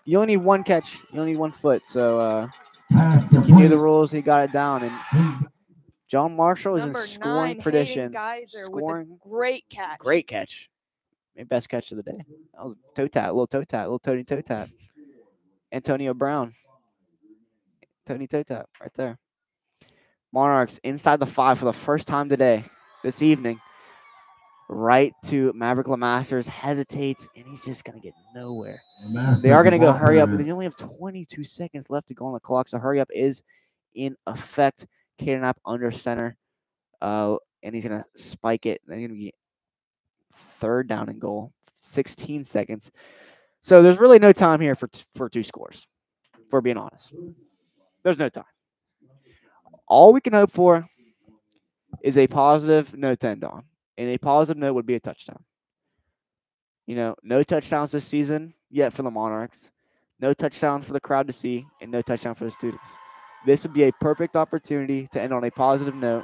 You only need one catch. You only need 1 foot. So he knew the rules. He got it down. And John Marshall is in scoring position. Scoring. Great catch. Great catch. Maybe best catch of the day. That was a little toe tap. Antonio Brown. Tony toe tap right there. Monarchs inside the 5 for the first time this evening. Right to Maverick LeMasters, hesitates, and he's just going to get nowhere. They are going to go hurry up, but they only have 22 seconds left to go on the clock, so hurry up is in effect. Caden Knapp under center, and he's going to spike it. They're going to be third down and goal, 16 seconds. So there's really no time here for 2 scores, for being honest. There's no time. All we can hope for is a positive note to end on. And a positive note would be a touchdown. No touchdowns this season yet for the Monarchs. No touchdown for the crowd to see, and no touchdown for the students. This would be a perfect opportunity to end on a positive note.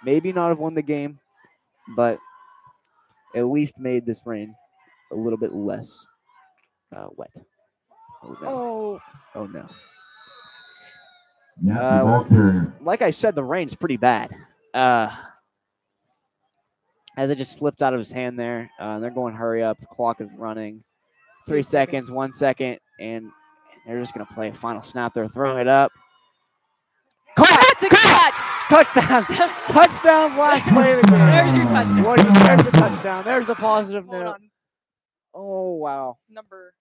Maybe not have won the game, but at least made this rain a little bit less wet. Oh no. Like I said, the rain's pretty bad. As it just slipped out of his hand there. They're going hurry up. The clock is running. 3 seconds, 1 second, and they're just going to play a final snap. They're throwing it up. That's a catch! Touchdown! Touchdown! Last play of the game. There's your touchdown. There's the touchdown. There's the positive note. Oh, wow. Number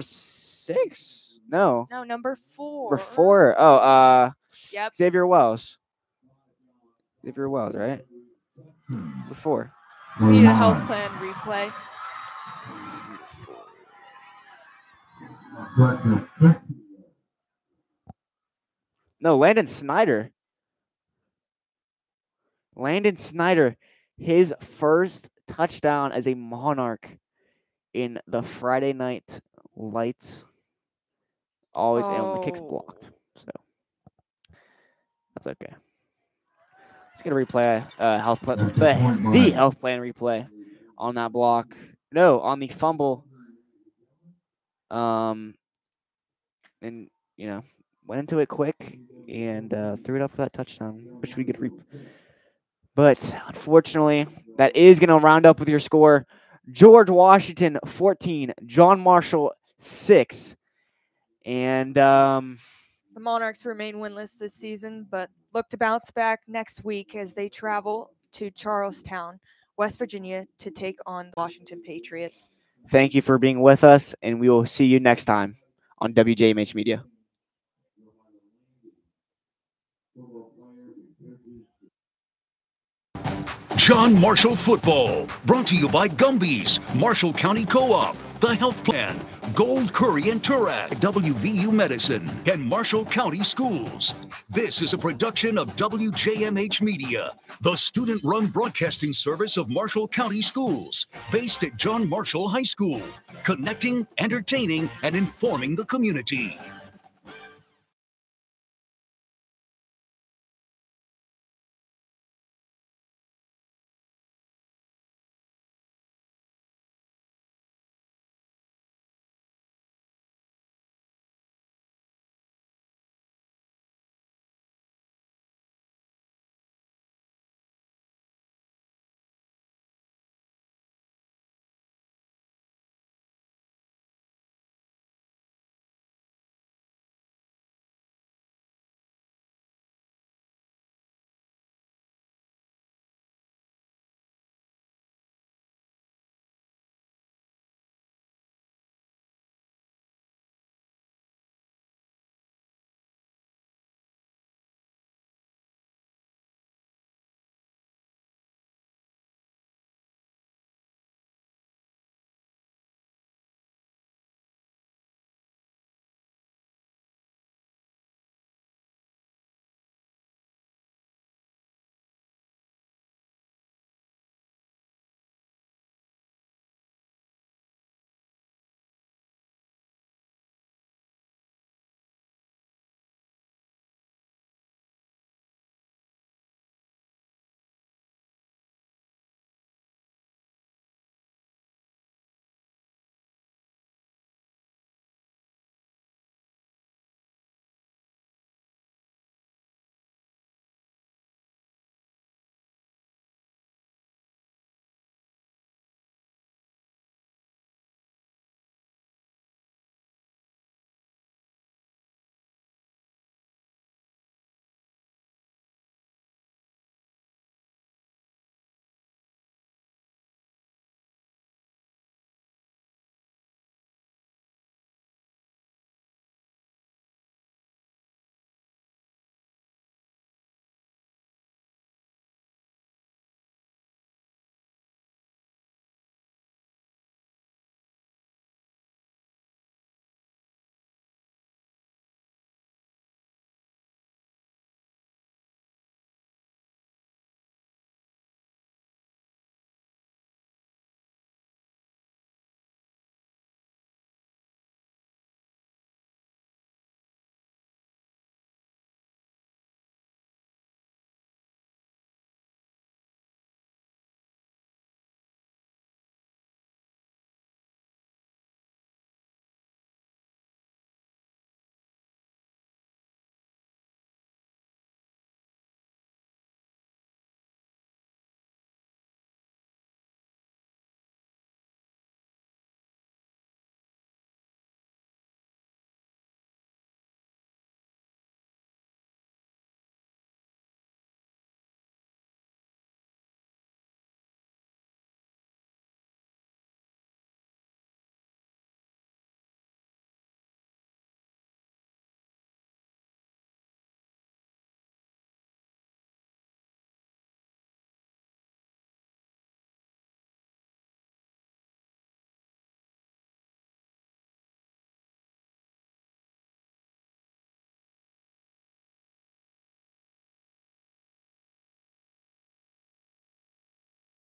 6? No. No, number 4. Number 4. Oh, yep. Xavier Wells. Xavier Wells, right? Number 4. We need a health plan replay. No, Landon Snyder. Landon Snyder, his first touchdown as a Monarch in the Friday night lights. Always, and the kick's blocked. So that's okay. It's gonna replay health plan, the health plan replay on that block. No, on the fumble. And went into it quick and threw it up for that touchdown, which we could But unfortunately, that is gonna round up with your score. George Washington 14, John Marshall 6, and the Monarchs remain winless this season, but look to bounce back next week as they travel to Charlestown, West Virginia, to take on the Washington Patriots. Thank you for being with us, and we will see you next time on WJMH Media. John Marshall Football, brought to you by Gumby's, Marshall County Co-op. The Health Plan, Gold, Curry, and Turak, WVU Medicine, and Marshall County Schools. This is a production of WJMH Media, the student-run broadcasting service of Marshall County Schools, based at John Marshall High School, connecting, entertaining, and informing the community.